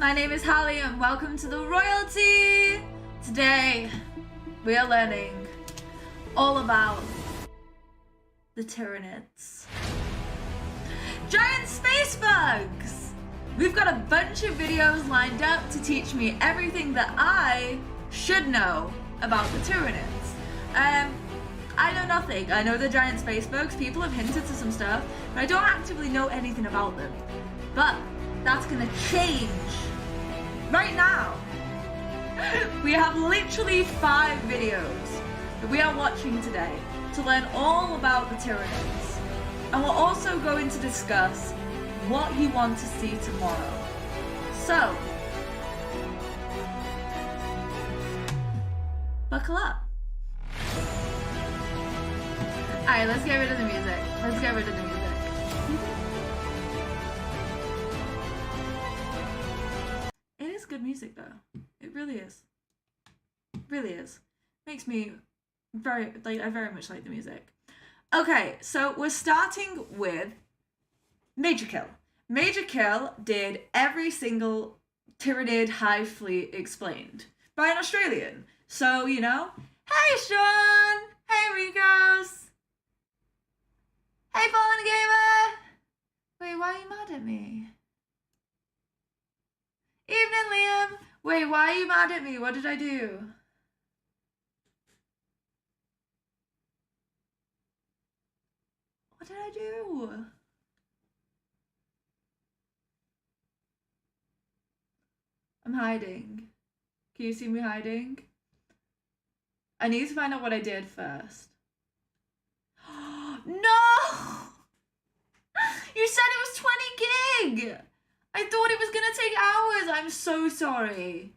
My name is Holly and welcome to the royalty! Today, we are learning all about the Tyranids. Giant space bugs! We've got a bunch of videos lined up to teach me everything that I should know about the Tyranids. I know nothing. I know they're giant space bugs. People have hinted to some stuff, but I don't actively know anything about them. But that's gonna change right now. We have literally 5 videos that we are watching today to learn all about the Tyranids. And we're also going to discuss what you want to see tomorrow. So, buckle up. Alright, let's get rid of the music. Let's get rid of the music. It is good music though. It really is. It really is. Makes me I very much like the music. Okay, so we're starting with Major Kill. Major Kill did every single Tyranid Hive fleet explained by an Australian. So, you know, hey Sean! Hey Miklós! Hey Fallen Gamer! Wait, why are you mad at me? Evening Liam! Wait, why are you mad at me? What did I do? What did I do? I'm hiding. Can you see me hiding? I need to find out what I did first. No! You said it was 20 gig! I thought it was gonna take hours! I'm so sorry.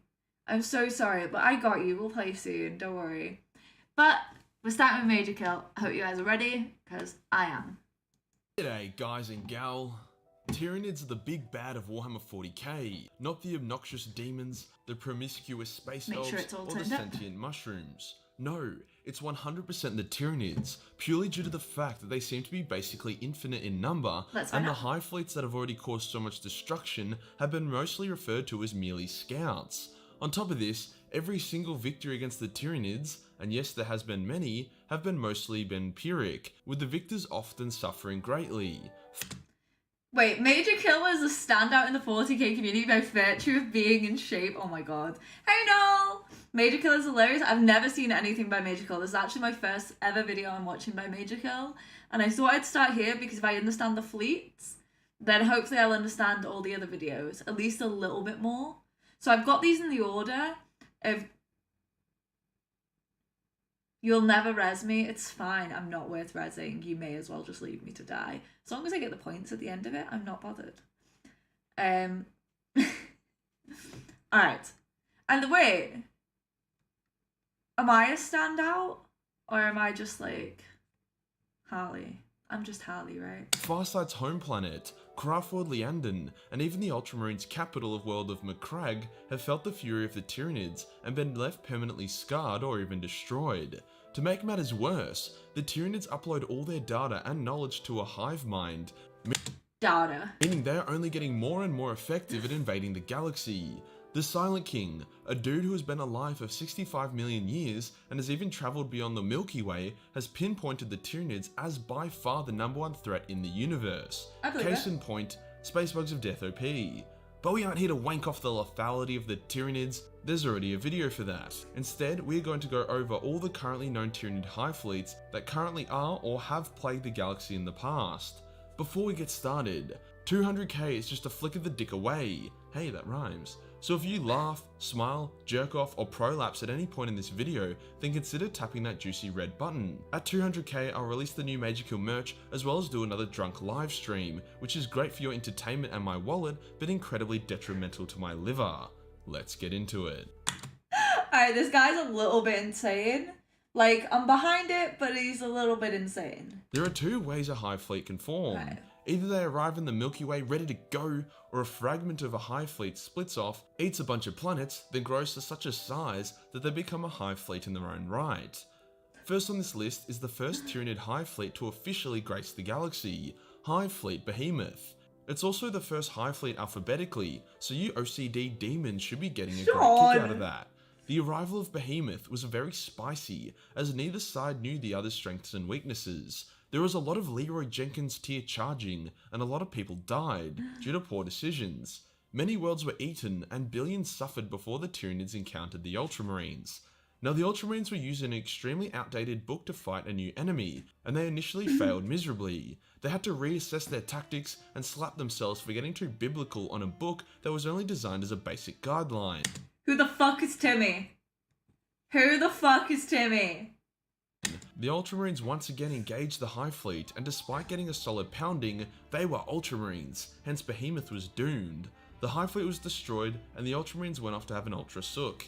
I'm so sorry, but I got you. We'll play soon, don't worry. But we're starting with Major Kill. I hope you guys are ready, because I am. G'day guys and gal. Tyranids are the big bad of Warhammer 40k, not the obnoxious demons, the promiscuous space elves, or the sentient mushrooms. No, it's 100% the Tyranids, purely due to the fact that they seem to be basically infinite in number, and the Hive fleets that have already caused so much destruction have been mostly referred to as merely scouts. On top of this, every single victory against the Tyranids, and yes there has been many, have been mostly Pyrrhic, with the victors often suffering greatly. Wait, Major Kill is a standout in the 40k community by virtue of being in shape. Oh my god. Hey Noel! Major Kill is hilarious. I've never seen anything by Major Kill. This is actually my first ever video I'm watching by Major Kill. And I thought I'd start here because if I understand the fleets, then hopefully I'll understand all the other videos. At least a little bit more. So I've got these in the order of... You'll never res me. It's fine. I'm not worth resing. You may as well just leave me to die. As long as I get the points at the end of it, I'm not bothered. Alright. And wait. Am I a standout? Or am I just like Harley? I'm just Harley, right? Farsight's home planet, Craftworld Liandon, and even the Ultramarines' capital of world of Macragge have felt the fury of the Tyranids and been left permanently scarred or even destroyed. To make matters worse, the Tyranids upload all their data and knowledge to a hive mind, meaning they are only getting more and more effective at invading the galaxy. The Silent King, a dude who has been alive for 65 million years and has even travelled beyond the Milky Way, has pinpointed the Tyranids as by far the #1 threat in the universe. Case in point, Spacebugs of Death OP. But we aren't here to wank off the lethality of the Tyranids, there's already a video for that. Instead, we are going to go over all the currently known Tyranid hive fleets that currently are or have plagued the galaxy in the past. Before we get started, 200k is just a flick of the dick away. Hey, that rhymes. So if you laugh, smile, jerk off, or prolapse at any point in this video, then consider tapping that juicy red button. At 200k, I'll release the new Major Kill merch, as well as do another drunk live stream, which is great for your entertainment and my wallet, but incredibly detrimental to my liver. Let's get into it. Alright, this guy's a little bit insane. Like, I'm behind it, but he's a little bit insane. There are 2 ways a hive fleet can form. Right. Either they arrive in the Milky Way ready to go, or a fragment of a hive fleet splits off, eats a bunch of planets, then grows to such a size that they become a hive fleet in their own right. First on this list is the first Tyranid hive fleet to officially grace the galaxy, Hive Fleet Behemoth. It's also the first Hive fleet alphabetically, so you OCD demons should be getting a great Sean. kick out of that. The arrival of Behemoth was very spicy, as neither side knew the other's strengths and weaknesses. There was a lot of Leroy Jenkins tier charging, and a lot of people died due to poor decisions. Many worlds were eaten, and billions suffered before the Tyranids encountered the Ultramarines. Now, the Ultramarines were using an extremely outdated book to fight a new enemy, and they initially failed miserably. They had to reassess their tactics and slap themselves for getting too biblical on a book that was only designed as a basic guideline. Who the fuck is Timmy? Who the fuck is Timmy? The Ultramarines once again engaged the Hive fleet, and despite getting a solid pounding, they were Ultramarines, hence Behemoth was doomed. The Hive fleet was destroyed, and the Ultramarines went off to have an Ultra Sook.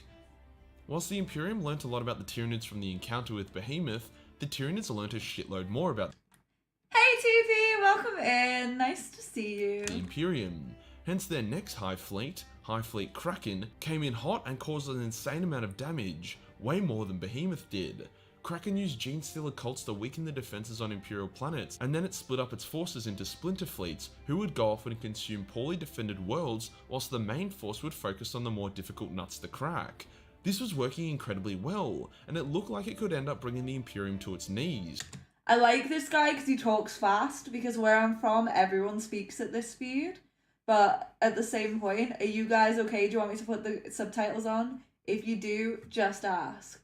Whilst the Imperium learnt a lot about the Tyranids from the encounter with Behemoth, the Tyranids learnt a shitload more about Hey TV, welcome in. Nice to see you. the Imperium. Hence their next Hive Fleet Kraken, came in hot and caused an insane amount of damage, way more than Behemoth did. Kraken used Gene Stealer cults to weaken the defenses on Imperial planets, and then it split up its forces into splinter fleets, who would go off and consume poorly defended worlds, whilst the main force would focus on the more difficult nuts to crack. This was working incredibly well, and it looked like it could end up bringing the Imperium to its knees. I like this guy because he talks fast, because where I'm from, everyone speaks at this speed. But at the same point, are you guys okay? Do you want me to put the subtitles on? If you do, just ask.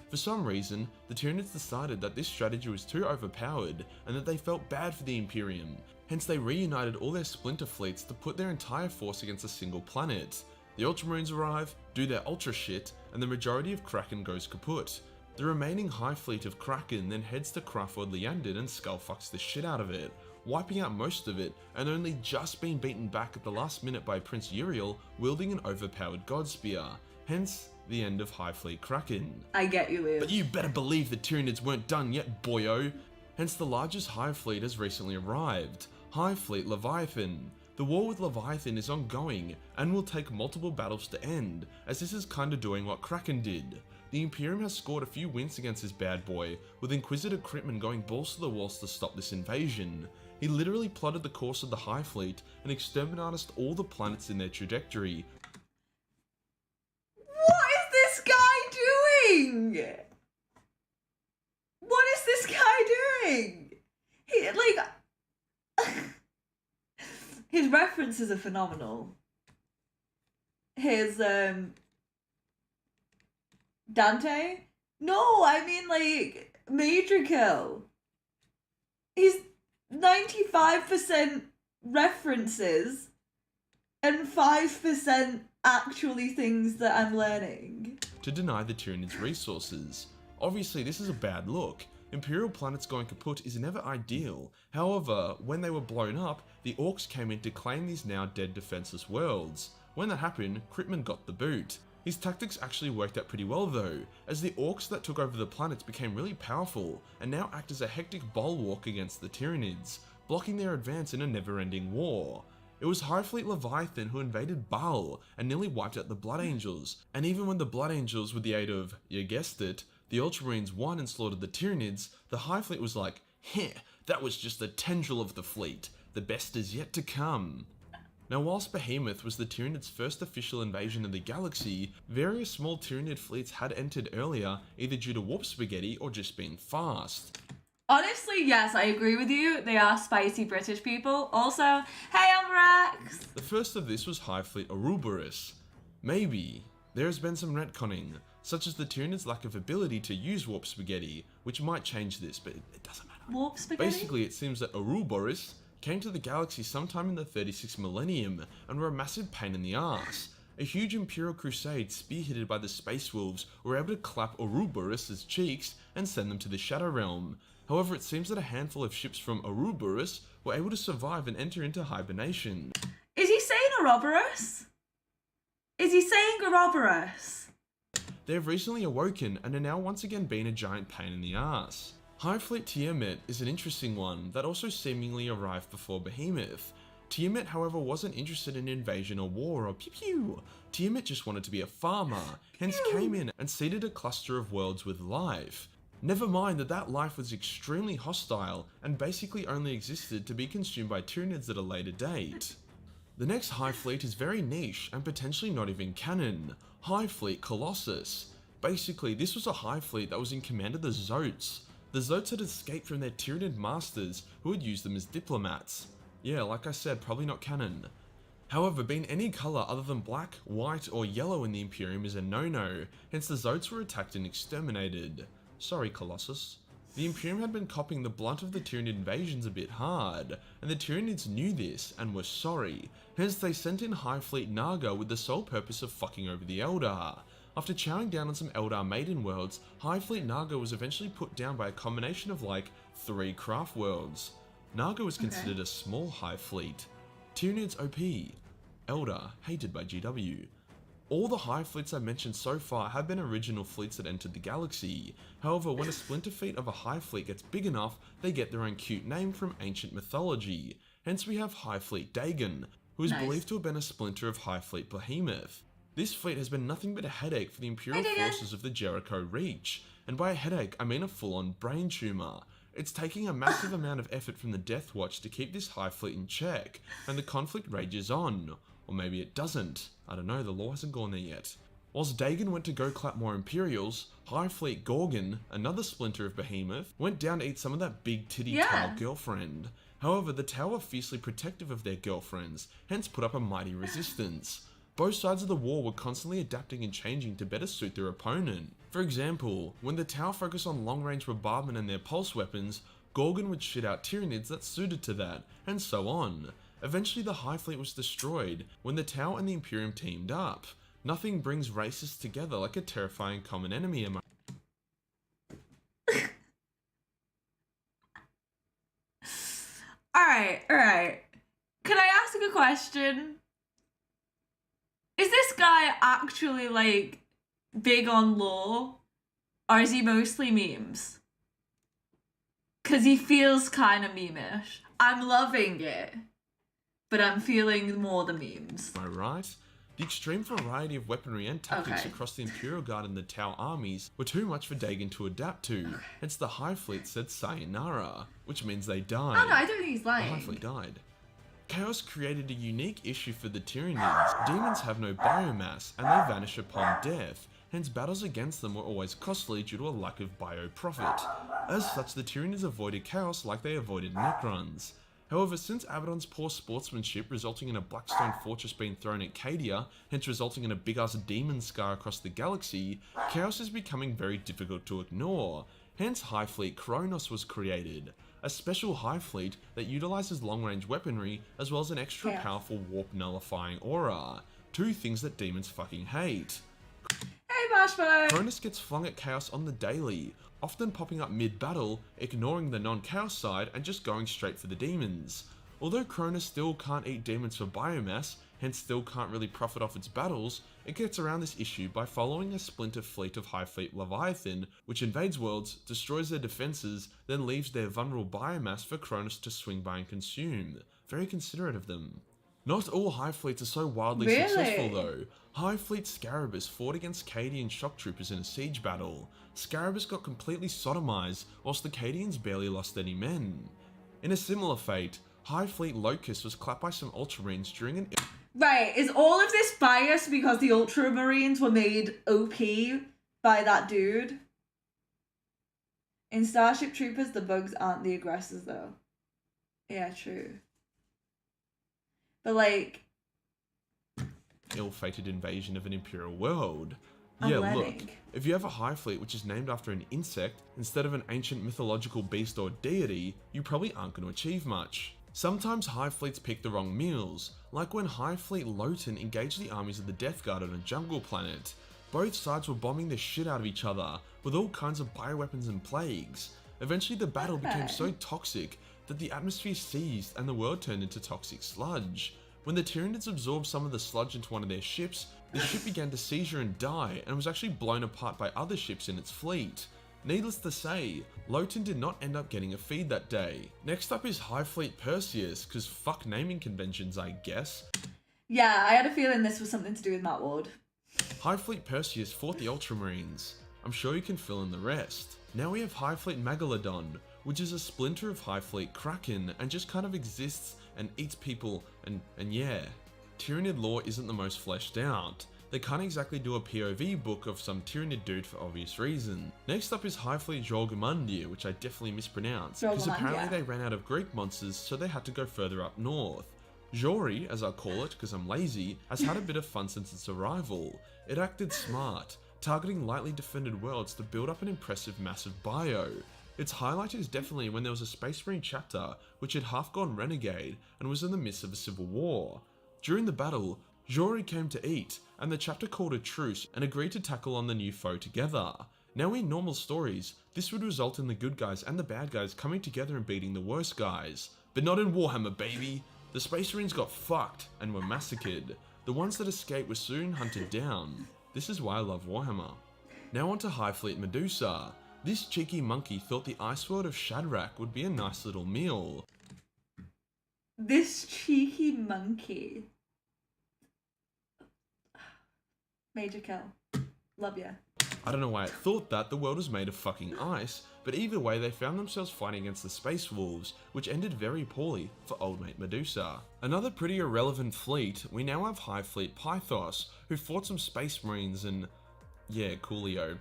For some reason, the Tyranids decided that this strategy was too overpowered, and that they felt bad for the Imperium. Hence they reunited all their splinter fleets to put their entire force against a single planet. The Ultramarines arrive, do their ultra shit, and the majority of Kraken goes kaput. The remaining Hive fleet of Kraken then heads to Crawford Leandin and skullfucks the shit out of it, wiping out most of it, and only just being beaten back at the last minute by Prince Uriel wielding an overpowered God Spear. Hence, the end of Hive Fleet Kraken. I get you, Liz. But you better believe the Tyranids weren't done yet, boyo! Hence the largest Hive fleet has recently arrived, Hive Fleet Leviathan. The war with Leviathan is ongoing, and will take multiple battles to end, as this is kinda doing what Kraken did. The Imperium has scored a few wins against this bad boy, with Inquisitor Critman going balls to the walls to stop this invasion. He literally plotted the course of the Hive fleet and exterminated all the planets in their trajectory. What is this guy doing? What is this guy doing? He, like... His references are phenomenal. His, Dante? No, I mean, like, Major Kill. He's 95% references and 5% actually things that I'm learning. To deny the Tyranids resources. Obviously, this is a bad look. Imperial planets going kaput is never ideal. However, when they were blown up, the Orcs came in to claim these now dead defenseless worlds. When that happened, Critman got the boot. His tactics actually worked out pretty well though, as the Orcs that took over the planets became really powerful, and now act as a hectic bulwark against the Tyranids, blocking their advance in a never-ending war. It was Hive Fleet Leviathan who invaded Baal and nearly wiped out the Blood Angels, and even when the Blood Angels, with the aid of, you guessed it, the Ultramarines won and slaughtered the Tyranids, the Hive Fleet was like, heh, that was just the tendril of the fleet, the best is yet to come. Now whilst Behemoth was the Tyranids' first official invasion of the galaxy, various small Tyranid fleets had entered earlier, either due to warp spaghetti or just being fast. Honestly, yes, I agree with you. They are spicy British people. Also, hey, Omabrax! The first of this was Hive Fleet Ouroboros. Maybe. There has been some retconning, such as the Tyranids' lack of ability to use warp spaghetti, which might change this, but it doesn't matter. Warp spaghetti? Basically, it seems that Ouroboros came to the galaxy sometime in the 36th millennium and were a massive pain in the arse. A huge Imperial crusade spearheaded by the Space Wolves were able to clap Ouroboros' cheeks and send them to the Shadow Realm. However, it seems that a handful of ships from Ouroboros were able to survive and enter into hibernation. Is he saying Ouroboros? Is he saying Ouroboros? They have recently awoken and are now once again being a giant pain in the arse. Hive Fleet Tiamat is an interesting one that also seemingly arrived before Behemoth. Tiamat, however, wasn't interested in invasion or war or pew-pew. Tiamat just wanted to be a farmer, hence came in and seeded a cluster of worlds with life. Never mind that life was extremely hostile and basically only existed to be consumed by Tyranids at a later date. The next Hive fleet is very niche and potentially not even canon. Hive Fleet Colossus. Basically, this was a Hive fleet that was in command of the Zotes. The Zotes had escaped from their Tyranid masters who had used them as diplomats. Yeah, like I said, probably not canon. However, being any colour other than black, white or yellow in the Imperium is a no-no, hence the Zotes were attacked and exterminated. Sorry, Colossus. The Imperium had been copying the blunt of the Tyranid invasions a bit hard, and the Tyranids knew this and were sorry, hence they sent in Hive Fleet Naga with the sole purpose of fucking over the Eldar. After chowing down on some Eldar maiden worlds, Hive Fleet Naga was eventually put down by a combination of like 3 craft worlds. Naga was considered a small Hive fleet. Tyranids OP. Eldar, hated by GW. All the Hive fleets I've mentioned so far have been original fleets that entered the galaxy. However, when a splinter fleet of a Hive fleet gets big enough, they get their own cute name from ancient mythology. Hence we have Hive Fleet Dagon, who is believed to have been a splinter of Hive Fleet Behemoth. This fleet has been nothing but a headache for the Imperial forces of the Jericho Reach, and by a headache I mean a full-on brain tumour. It's taking a massive amount of effort from the Death Watch to keep this Hive fleet in check, and the conflict rages on. Or maybe it doesn't. I don't know, the law hasn't gone there yet. Whilst Dagon went to go clap more Imperials, Hive Fleet Gorgon, another splinter of Behemoth, went down to eat some of that big titty Tau girlfriend. However, the Tau were fiercely protective of their girlfriends, hence put up a mighty resistance. Both sides of the war were constantly adapting and changing to better suit their opponent. For example, when the Tau focused on long-range bombardment and their pulse weapons, Gorgon would shit out Tyranids that suited to that, and so on. Eventually the Hive Fleet was destroyed when the Tau and the Imperium teamed up. Nothing brings races together like a terrifying common enemy, am I? Alright. Can I ask a question? Is this guy actually, like, big on lore? Or is he mostly memes? Because he feels kind of meme-ish. I'm loving it. But I'm feeling more the memes. I right? The extreme variety of weaponry and tactics across the Imperial Guard and the Tau armies were too much for Dagon to adapt to, hence the Hive Fleet said sayonara, which means they died. Oh no, I don't think he's lying. The Hive Fleet died. Chaos created a unique issue for the Tyranids. Demons have no biomass, and they vanish upon death, hence battles against them were always costly due to a lack of bio-profit. As such, the Tyranids avoided chaos like they avoided Necrons. However, since Abaddon's poor sportsmanship resulting in a Blackstone fortress being thrown at Cadia, hence resulting in a big-ass demon scar across the galaxy, chaos is becoming very difficult to ignore. Hence Hive Fleet Kronos was created, a special Hive fleet that utilizes long-range weaponry as well as an extra powerful warp nullifying aura. 2 things that demons fucking hate. Hey Marshmallow! Kronos gets flung at chaos on the daily, often popping up mid-battle, ignoring the non-chaos side and just going straight for the demons. Although Kronos still can't eat demons for biomass, hence still can't really profit off its battles, it gets around this issue by following a splinter fleet of Hive Fleet Leviathan, which invades worlds, destroys their defenses, then leaves their vulnerable biomass for Kronos to swing by and consume. Very considerate of them. Not all Hive Fleets are so wildly successful though. Hive Fleet Scarabeus fought against Cadian shock troopers in a siege battle. Scarabeus got completely sodomized, whilst the Cadians barely lost any men. In a similar fate, Hive Fleet Locust was clapped by some Ultramarines during an... Right, is all of this biased because the Ultramarines were made OP by that dude? In Starship Troopers, the bugs aren't the aggressors though. Yeah, true. But like... ill-fated invasion of an Imperial world. I'm yeah, learning. look, if you have a Hive Fleet which is named after an insect instead of an ancient mythological beast or deity, you probably aren't going to achieve much. Sometimes Hive Fleets pick the wrong meals, like when Hive Fleet Luton engaged the armies of the Death Guard on a jungle planet. Both sides were bombing the shit out of each other, with all kinds of bioweapons and plagues. Eventually the battle became so toxic that the atmosphere seized and the world turned into toxic sludge. When the Tyranids absorbed some of the sludge into one of their ships, the ship began to seizure and die and was actually blown apart by other ships in its fleet. Needless to say, Luton did not end up getting a feed that day. Next up is Hive Fleet Perseus, cause fuck naming conventions I guess. Yeah, I had a feeling this was something to do with Matt Ward. Hive Fleet Perseus fought the Ultramarines. I'm sure you can fill in the rest. Now we have Hive Fleet Megalodon, which is a splinter of Hive Fleet Kraken and just kind of exists and eats people and yeah. Tyranid lore isn't the most fleshed out. They can't exactly do a POV book of some Tyranid dude for obvious reason. Next up is Hive Fleet Jorgamundia, which I definitely mispronounced, because apparently they ran out of Greek monsters, so they had to go further up north. Jori, as I call it because I'm lazy, has had a bit of fun since its arrival. It acted smart, targeting lightly defended worlds to build up an impressive massive bio. Its highlight is definitely when there was a Space Marine chapter which had half gone renegade and was in the midst of a civil war. During the battle, Jori came to eat, and the chapter called a truce and agreed to tackle on the new foe together. Now in normal stories, this would result in the good guys and the bad guys coming together and beating the worst guys. But not in Warhammer, baby! The Space Marines got fucked and were massacred. The ones that escaped were soon hunted down. This is why I love Warhammer. Now on to Hive Fleet Medusa. This cheeky monkey thought the ice world of Shadrach would be a nice little meal. This cheeky monkey. Major kill. Love ya. I don't know why it thought that, the world was made of fucking ice, but either way they found themselves fighting against the Space Wolves, which ended very poorly for old mate Medusa. Another pretty irrelevant fleet, we now have Hive Fleet Pythos, who fought some Space Marines and yeah, coolio.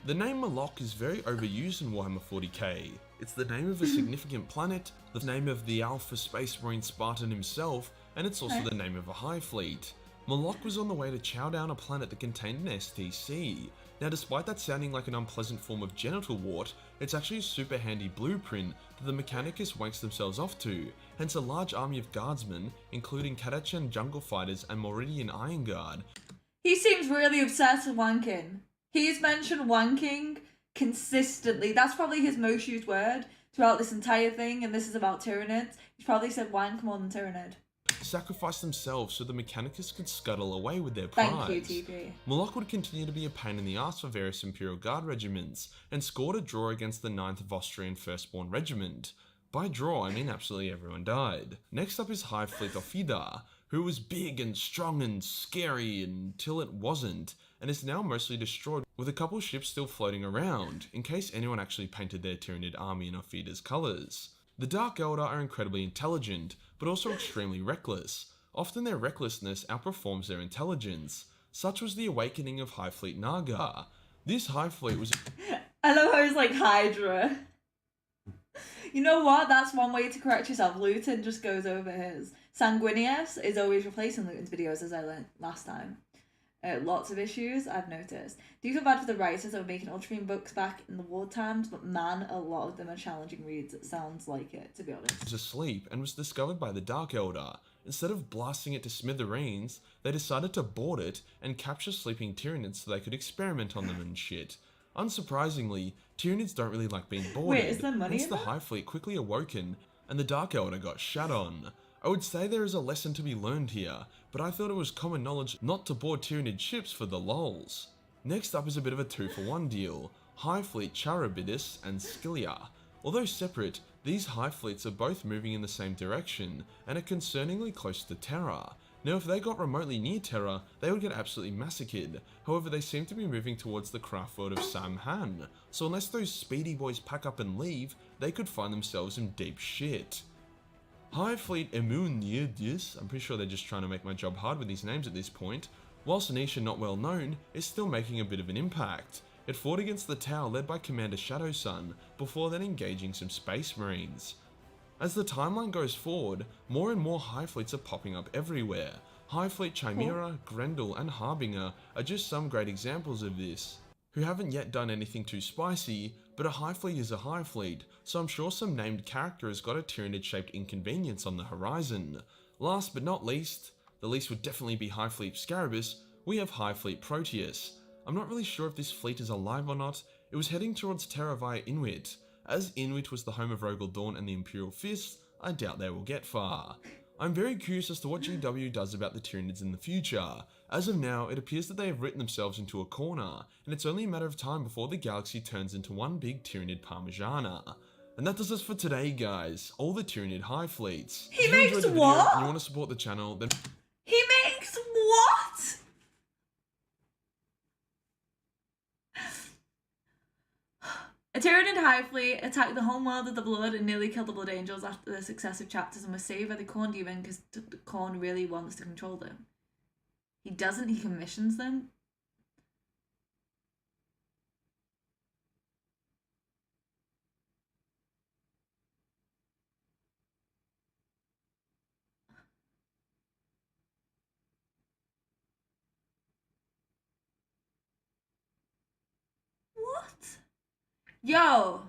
The name Moloch is very overused in Warhammer 40k. It's the name of a significant planet, the name of the Alpha Space Marine Spartan himself, and it's also the name of a Hive Fleet. Moloch was on the way to chow down a planet that contained an STC. Now despite that sounding like an unpleasant form of genital wart, it's actually a super handy blueprint that the Mechanicus wanks themselves off to, hence a large army of guardsmen, including Kadachan jungle fighters and Moridian Iron Guard. He seems really obsessed with wanking. He's mentioned wanking consistently. That's probably his most used word throughout this entire thing, and this is about Tyranids. He's probably said wank more than Tyranid. Sacrifice themselves so the Mechanicus could scuttle away with their prize. Thank you, TP. Moloch would continue to be a pain in the ass for various Imperial Guard regiments, and scored a draw against the 9th of Austrian Firstborn Regiment. By draw, I mean absolutely everyone died. Next up is Hive Fleet Ophida, who was big and strong and scary until it wasn't, and is now mostly destroyed with a couple ships still floating around, in case anyone actually painted their Tyranid army in Ophida's colours. The Dark Eldar are incredibly intelligent, but also extremely reckless. Often their recklessness outperforms their intelligence. Such was the awakening of Hive Fleet Naga. This Hive Fleet was... I love how it's like Hydra. You know what? That's one way to correct yourself. Luton just goes over his. Sanguinius is always replacing Luton's videos, as I learned last time. Lots of issues, I've noticed. Do you feel bad for the writers that were making Ultramarine books back in the war times? But man, a lot of them are challenging reads. It sounds like it, to be honest. Was asleep and was discovered by the Dark Eldar. Instead of blasting it to smithereens, they decided to board it and capture sleeping Tyranids so they could experiment on them and shit. Unsurprisingly, Tyranids don't really like being boarded. Wait, is there money hence in the that? Hive Fleet quickly awoken and the Dark Elder got shat on. I would say there is a lesson to be learned here, but I thought it was common knowledge not to board Tyranid ships for the lols. Next up is a bit of a 2-for-1 deal, Hive Fleet Charybdis and Scylla. Although separate, these Hive Fleets are both moving in the same direction, and are concerningly close to Terra. Now if they got remotely near Terra, they would get absolutely massacred, however they seem to be moving towards the craft world of Samhan, so unless those speedy boys pack up and leave, they could find themselves in deep shit. Hive Fleet Emunidis, I'm pretty sure they're just trying to make my job hard with these names at this point, whilst Anisha not well known, is still making a bit of an impact. It fought against the Tau led by Commander Shadowsun, before then engaging some Space Marines. As the timeline goes forward, more and more Hive Fleets are popping up everywhere. Hive Fleet Chimera, Grendel and Harbinger are just some great examples of this, who haven't yet done anything too spicy, but a Hive Fleet is a Hive Fleet, so I'm sure some named character has got a Tyranid-shaped inconvenience on the horizon. Last but not least, the least would definitely be Hive Fleet Scarabus, we have Hive Fleet Proteus. I'm not really sure if this fleet is alive or not. It was heading towards Terra via Inuit. As Inuit was the home of Rogel Dawn and the Imperial Fists, I doubt they will get far. I'm very curious as to what GW does about the Tyranids in the future. As of now, it appears that they have written themselves into a corner, and it's only a matter of time before the galaxy turns into one big Tyranid Parmigiana. And that does us for today, guys. All the Tyranid Hive Fleets. He If you makes enjoyed the video what? and you want to support the channel, then... He makes what? A A Tyranid Hive fleet attacked the home world of the Blood and nearly killed the Blood Angels after their successive chapters and was saved by the Khorne demon because Khorne really wants to control them. He doesn't, he commissions them. What? Yo,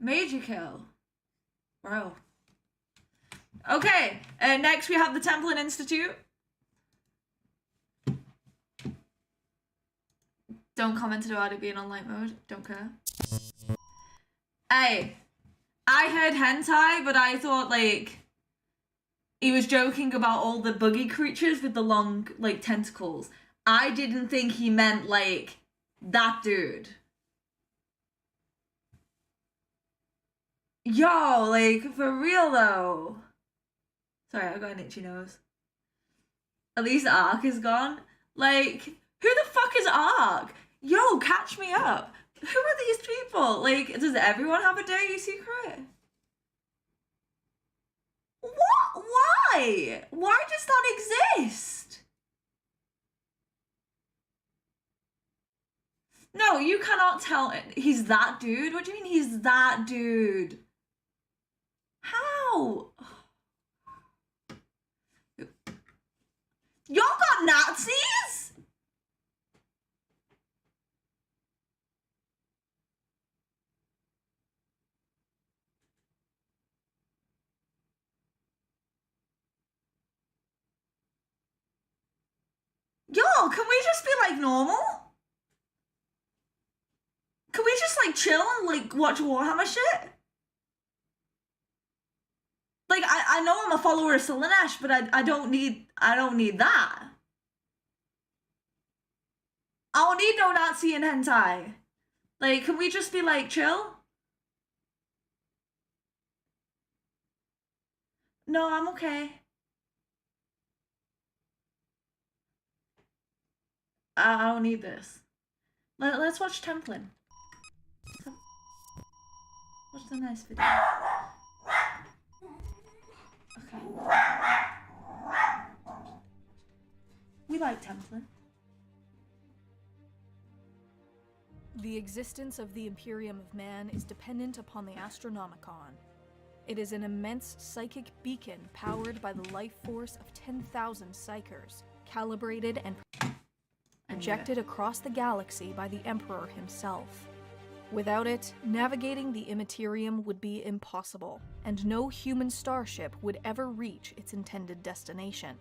major kill, bro. Okay, next we have the Templin Institute. Don't comment about it being on light mode. Don't care. Hey, I heard hentai, but I thought like he was joking about all the buggy creatures with the long like tentacles. I didn't think he meant like that dude. Yo, like, for real though. Sorry, I got an itchy nose. At least Ark is gone. Like, who the fuck is Ark? Yo, catch me up. Who are these people? Like, does everyone have a dirty secret? What? Why? Why does that exist? No, you cannot tell he's that dude. What do you mean he's that dude? How? Y'all got Nazis? Yo, can we just be like normal? Can we just like chill and like watch Warhammer shit? Like, I know I'm a follower of Selenesh, but I don't need that. I don't need no Nazi and hentai. Like, can we just be like chill? No, I'm okay. I don't need this. Let's watch Templin. Watch the nice video. Okay. We like Templin. The existence of the Imperium of Man is dependent upon the Astronomicon. It is an immense psychic beacon powered by the life force of 10,000 psychers, calibrated and projected across the galaxy by the Emperor himself. Without it, navigating the Immaterium would be impossible, and no human starship would ever reach its intended destination.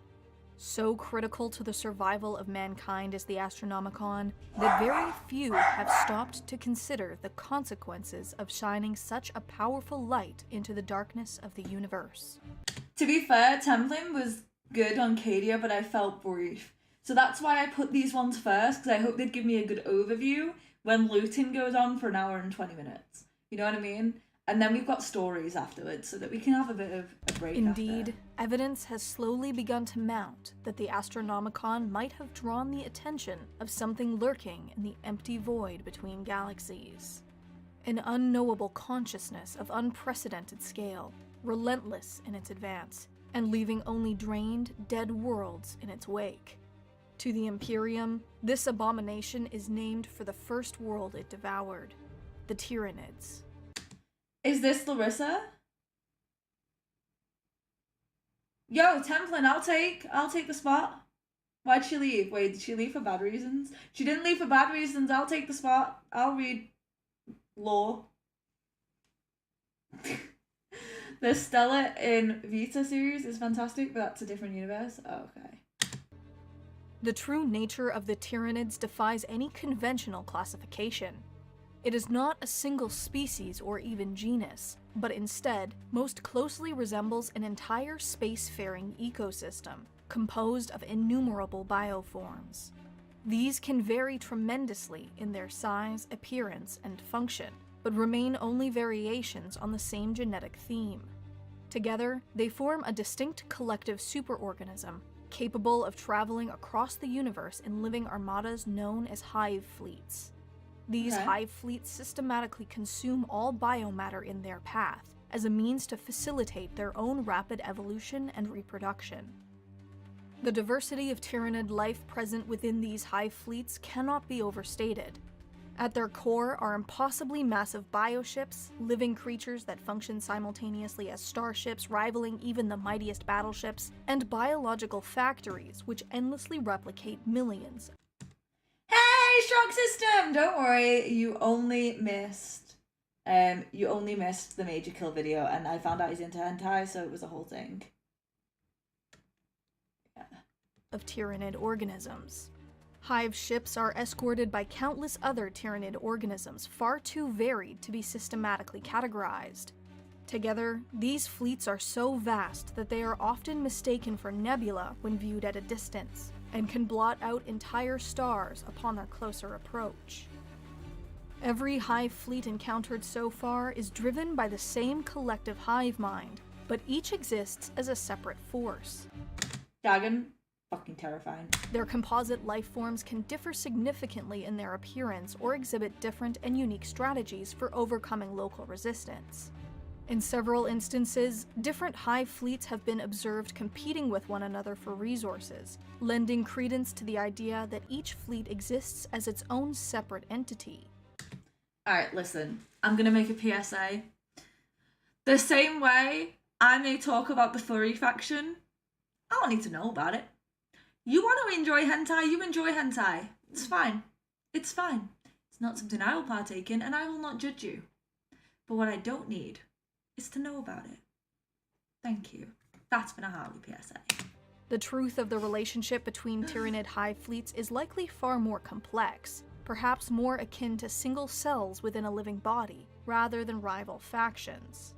So critical to the survival of mankind is the Astronomicon that very few have stopped to consider the consequences of shining such a powerful light into the darkness of the universe. To be fair, Templin was good on Cadia, but I felt brief. So that's why I put these ones first, because I hope they'd give me a good overview when Luton goes on for an hour and 20 minutes. You know what I mean? And then we've got stories afterwards so that we can have a bit of a break. Indeed, after. evidence has slowly begun to mount that the Astronomicon might have drawn the attention of something lurking in the empty void between galaxies. An unknowable consciousness of unprecedented scale, relentless in its advance, and leaving only drained, dead worlds in its wake. To the Imperium, this abomination is named for the first world it devoured, the Tyranids. Is this Larissa? Yo, Templin, I'll take the spot. Why'd she leave? Wait, did she leave for bad reasons? She didn't leave for bad reasons. I'll take the spot. I'll read lore. The Stella in Vita series is fantastic, but that's a different universe. Oh, okay. The true nature of the Tyranids defies any conventional classification. It is not a single species or even genus, but instead most closely resembles an entire spacefaring ecosystem composed of innumerable bioforms. These can vary tremendously in their size, appearance, and function, but remain only variations on the same genetic theme. Together, they form a distinct collective superorganism capable of traveling across the universe in living armadas known as Hive fleets. These Okay. hive fleets systematically consume all biomatter in their path, as a means to facilitate their own rapid evolution and reproduction. The diversity of Tyranid life present within these hive fleets cannot be overstated. At their core are impossibly massive bioships, living creatures that function simultaneously as starships rivaling even the mightiest battleships, and biological factories which endlessly replicate millions. Hey, shock system! Don't worry, you only missed the major kill video, and I found out he's into hentai, so it was a whole thing. Yeah. Of Tyranid organisms. Hive ships are escorted by countless other Tyranid organisms far too varied to be systematically categorized. Together, these fleets are so vast that they are often mistaken for nebula when viewed at a distance, and can blot out entire stars upon their closer approach. Every hive fleet encountered so far is driven by the same collective hive mind, but each exists as a separate force. Dragon, fucking terrifying. Their composite life forms can differ significantly in their appearance or exhibit different and unique strategies for overcoming local resistance. In several instances, different hive fleets have been observed competing with one another for resources, lending credence to the idea that each fleet exists as its own separate entity. Alright, listen, I'm gonna make a PSA. The same way I may talk about the furry faction, I don't need to know about it. You want to enjoy hentai, you enjoy hentai. It's fine. It's fine. It's not something I will partake in, and I will not judge you. But what I don't need is to know about it. Thank you. That's been a Harley PSA. The truth of the relationship between Tyranid hive fleets is likely far more complex, perhaps more akin to single cells within a living body, rather than rival factions.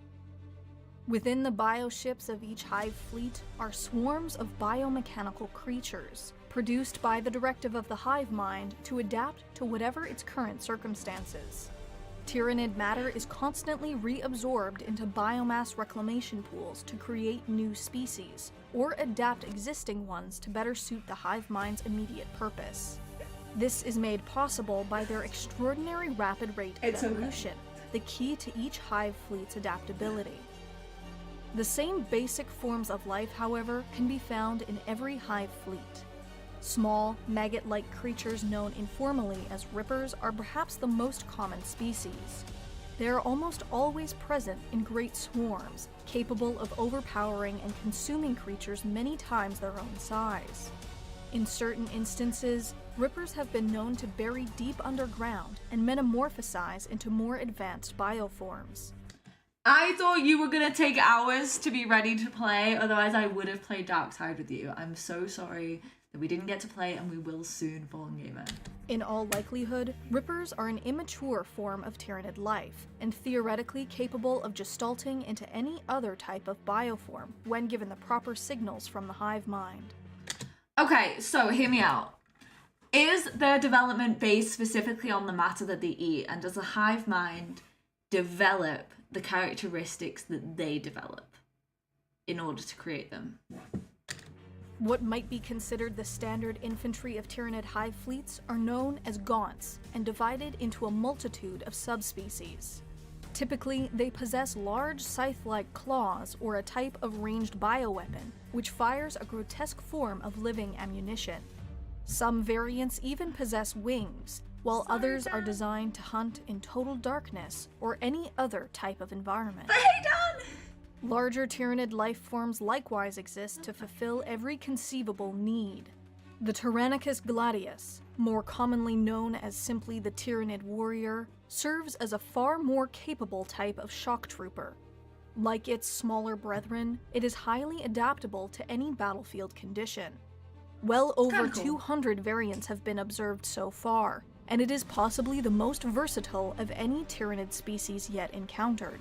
Within the bioships of each hive fleet are swarms of biomechanical creatures, produced by the directive of the hive mind to adapt to whatever its current circumstances. Tyranid matter is constantly reabsorbed into biomass reclamation pools to create new species, or adapt existing ones to better suit the hive mind's immediate purpose. This is made possible by their extraordinary rapid rate of evolution, the key to each hive fleet's adaptability. The same basic forms of life, however, can be found in every hive fleet. Small, maggot-like creatures known informally as rippers are perhaps the most common species. They are almost always present in great swarms, capable of overpowering and consuming creatures many times their own size. In certain instances, rippers have been known to bury deep underground and metamorphosize into more advanced bioforms. I thought you were gonna take hours to be ready to play, otherwise I would have played Darkside with you. I'm so sorry that we didn't get to play, and we will soon, Fallen Gamer. In all likelihood, rippers are an immature form of Tyranid life, and theoretically capable of gestalting into any other type of bioform when given the proper signals from the hive mind. Okay, so hear me out. Is their development based specifically on the matter that they eat, and does the hive mind develop the characteristics that they develop in order to create them? What might be considered the standard infantry of Tyranid hive fleets are known as gaunts and divided into a multitude of subspecies. Typically, they possess large scythe-like claws or a type of ranged bioweapon, which fires a grotesque form of living ammunition. Some variants even possess wings, while others are designed to hunt in total darkness or any other type of environment. But hey, Don! Larger Tyranid life forms likewise exist to fulfill every conceivable need. The Tyrannicus gladius, more commonly known as simply the Tyranid warrior, serves as a far more capable type of shock trooper. Like its smaller brethren, it is highly adaptable to any battlefield condition. Well over 200 variants have been observed so far, and it is possibly the most versatile of any Tyranid species yet encountered.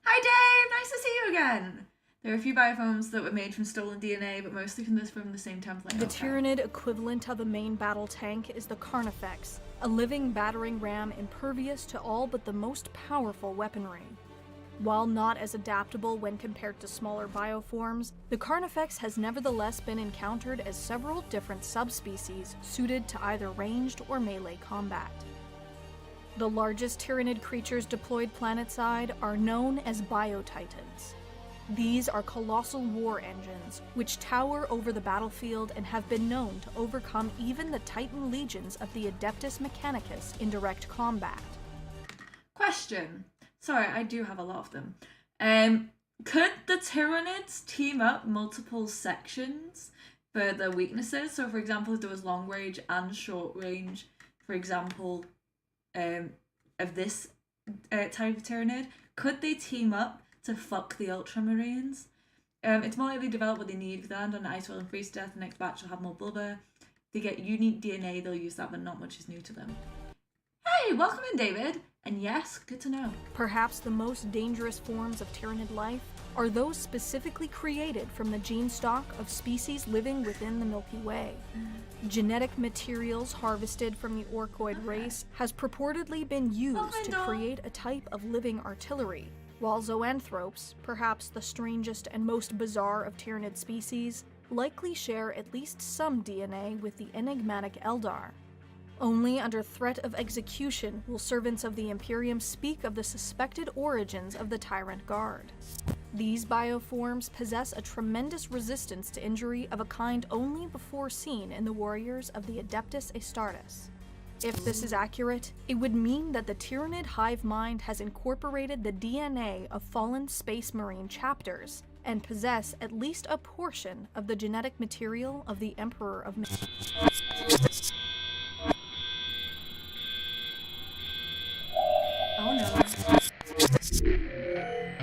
Hi Dave, nice to see you again! There are a few bioforms that were made from stolen DNA, but mostly from the same template. The Tyranid equivalent of a main battle tank is the Carnifex, a living battering ram impervious to all but the most powerful weaponry. While not as adaptable when compared to smaller bioforms, the Carnifex has nevertheless been encountered as several different subspecies suited to either ranged or melee combat. The largest Tyranid creatures deployed planetside are known as Biotitans. These are colossal war engines, which tower over the battlefield and have been known to overcome even the Titan legions of the Adeptus Mechanicus in direct combat. Question. Sorry, I do have a lot of them. Could the Tyranids team up multiple sections for their weaknesses? So, for example, if there was long range and short range, for example, of this type of Tyranid, could they team up to fuck the Ultramarines? It's more likely develop what they need. If they land on Ice World and freeze to death, the next batch will have more blubber. If they get unique DNA, they'll use that, but not much is new to them. Hey, welcome in, David. And yes, good to know. Perhaps the most dangerous forms of Tyranid life are those specifically created from the gene stock of species living within the Milky Way. Genetic materials harvested from the Orkoid race has purportedly been used to create a type of living artillery, while zoanthropes, perhaps the strangest and most bizarre of Tyranid species, likely share at least some DNA with the enigmatic Eldar. Only under threat of execution will servants of the Imperium speak of the suspected origins of the Tyrant Guard. These bioforms possess a tremendous resistance to injury of a kind only before seen in the warriors of the Adeptus Astartes. If this is accurate, it would mean that the Tyranid hive mind has incorporated the DNA of fallen Space Marine chapters and possess at least a portion of the genetic material of the Emperor of Oh no.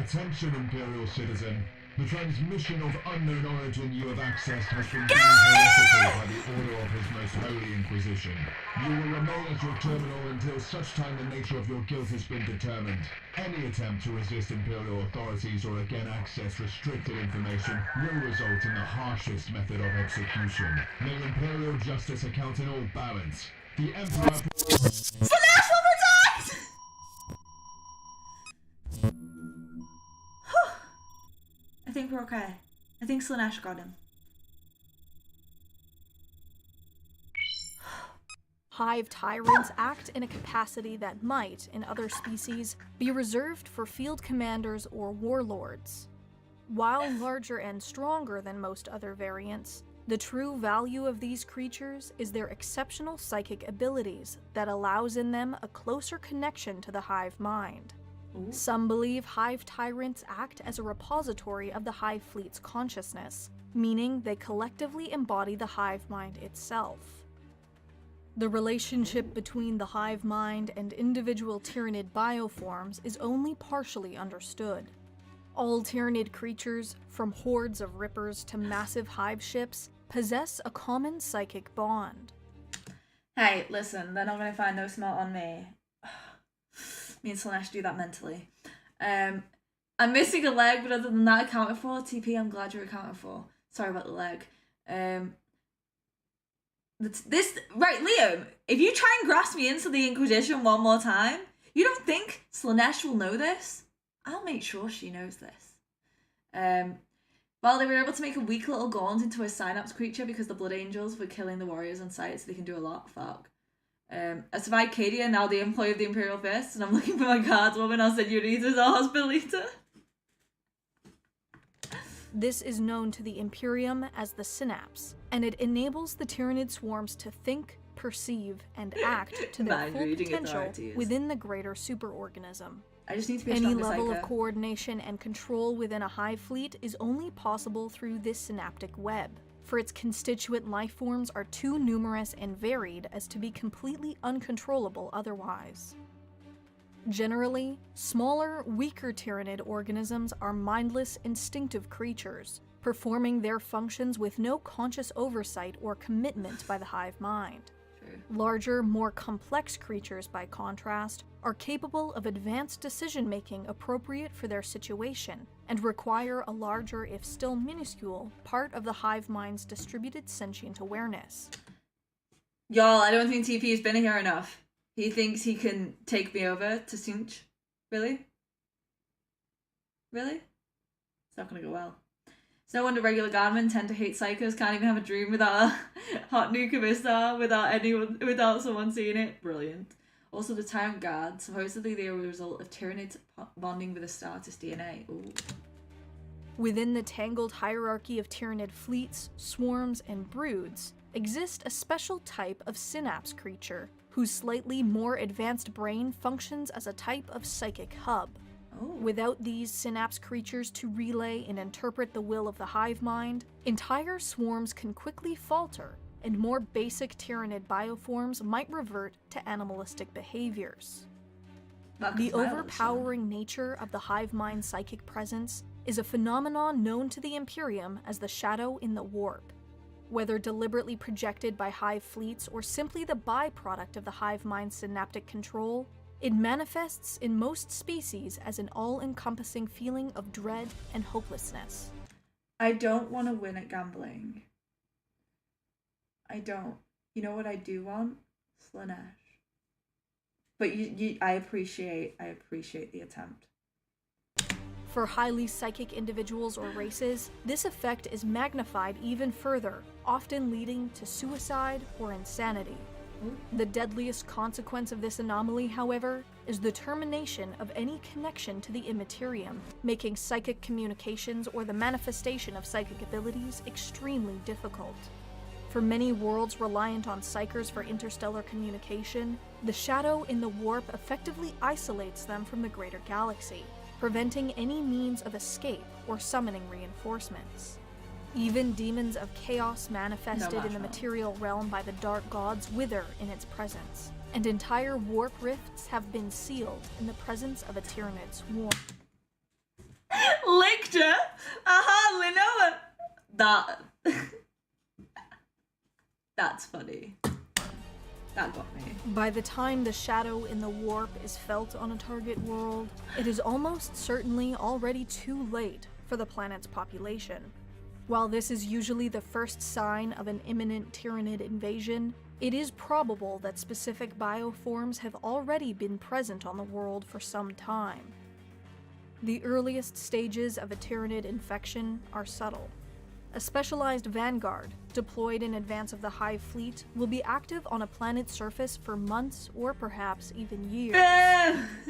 Attention, Imperial citizen. The transmission of unknown origin you have accessed has been deemed heretical by the order of His Most Holy Inquisition. You will remain at your terminal until such time the nature of your guilt has been determined. Any attempt to resist Imperial authorities or again access restricted information will result in the harshest method of execution. May Imperial justice account in all balance. The Emperor... I think we're okay. I think Slaanesh got him. Hive tyrants act in a capacity that might, in other species, be reserved for field commanders or warlords. While larger and stronger than most other variants, the true value of these creatures is their exceptional psychic abilities that allows in them a closer connection to the hive mind. Some believe hive tyrants act as a repository of the hive fleet's consciousness, meaning they collectively embody the hive mind itself. The relationship between the hive mind and individual Tyranid bioforms is only partially understood. All Tyranid creatures, from hordes of rippers to massive hive ships, possess a common psychic bond. Hey, listen, they're not going to find no smart on me. Me and Slaanesh do that mentally. I'm missing a leg, but other than that accounted for. TP, I'm glad you're accounted for. Sorry about the leg. Right, Liam, if you try and grasp me into the Inquisition one more time, you don't think Slaanesh will know this? I'll make sure she knows this. Well, they were able to make a weak little gaunt into a synapse creature because the Blood Angels were killing the warriors on sight, so they can do a lot. Fuck. I survived Cadia, now the employee of the Imperial Fist, and I'm looking for my cards, woman. I'll send you as our hospitalita. This is known to the Imperium as the Synapse, and it enables the Tyranid swarms to think, perceive, and act to their full potential within the greater superorganism. I just need to be a Any stronger level psycho. of coordination and control within a hive fleet is only possible through this synaptic web, for its constituent life forms are too numerous and varied as to be completely uncontrollable otherwise. Generally, smaller, weaker Tyranid organisms are mindless, instinctive creatures, performing their functions with no conscious oversight or commitment by the hive mind. Larger, more complex creatures, by contrast, are capable of advanced decision-making appropriate for their situation, and require a larger, if still minuscule, part of the hive mind's distributed sentient awareness. Y'all, I don't think TP's been here enough. He thinks he can take me over to Sunch. Really? Really? It's not gonna go well. It's no wonder regular guardmen tend to hate psychos, can't even have a dream without a hot new Kabistar, without someone seeing it. Brilliant. Also, the Tyrant Guard, supposedly they are a result of Tyranids bonding with a Status DNA. Ooh. Within the tangled hierarchy of Tyranid fleets, swarms, and broods, exists a special type of synapse creature, whose slightly more advanced brain functions as a type of psychic hub. Oh. Without these synapse creatures to relay and interpret the will of the hive mind, entire swarms can quickly falter, and more basic Tyranid bioforms might revert to animalistic behaviors. The overpowering nature of the hive mind psychic presence is a phenomenon known to the Imperium as the Shadow in the Warp. Whether deliberately projected by hive fleets or simply the byproduct of the hive mind's synaptic control, it manifests in most species as an all-encompassing feeling of dread and hopelessness. I don't want to win at gambling. I don't. You know what I do want? Slanesh. But I appreciate the attempt. For highly psychic individuals or races, this effect is magnified even further, often leading to suicide or insanity. The deadliest consequence of this anomaly, however, is the termination of any connection to the Immaterium, making psychic communications or the manifestation of psychic abilities extremely difficult. For many worlds reliant on psychers for interstellar communication, the Shadow in the Warp effectively isolates them from the greater galaxy, preventing any means of escape or summoning reinforcements. Even demons of chaos manifested in the material realm by the dark gods wither in its presence, and entire warp rifts have been sealed in the presence of a Tyranid swarm. Lictor? I hardly know it. That's funny. That got me. By the time the Shadow in the Warp is felt on a target world, it is almost certainly already too late for the planet's population. While this is usually the first sign of an imminent Tyranid invasion, it is probable that specific bioforms have already been present on the world for some time. The earliest stages of a Tyranid infection are subtle. A specialized vanguard, deployed in advance of the Hive fleet, will be active on a planet's surface for months or perhaps even years.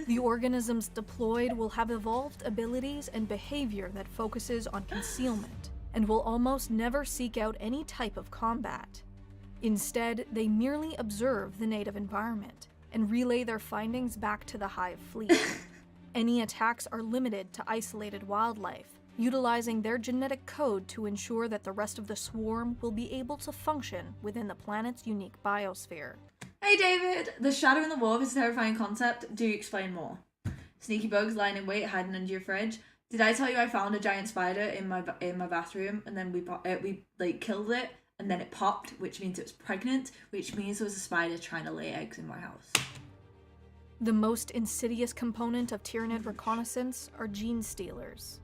The organisms deployed will have evolved abilities and behavior that focuses on concealment, and will almost never seek out any type of combat. Instead, they merely observe the native environment, and relay their findings back to the Hive fleet. Any attacks are limited to isolated wildlife, utilizing their genetic code to ensure that the rest of the swarm will be able to function within the planet's unique biosphere. Hey David, the Shadow in the Warp is a terrifying concept. Do explain more. Sneaky bugs lying in wait, hiding under your fridge. Did I tell you I found a giant spider in my bathroom, and then we killed it, and then it popped, which means it was pregnant, which means there was a spider trying to lay eggs in my house. The most insidious component of Tyranid reconnaissance are gene stealers.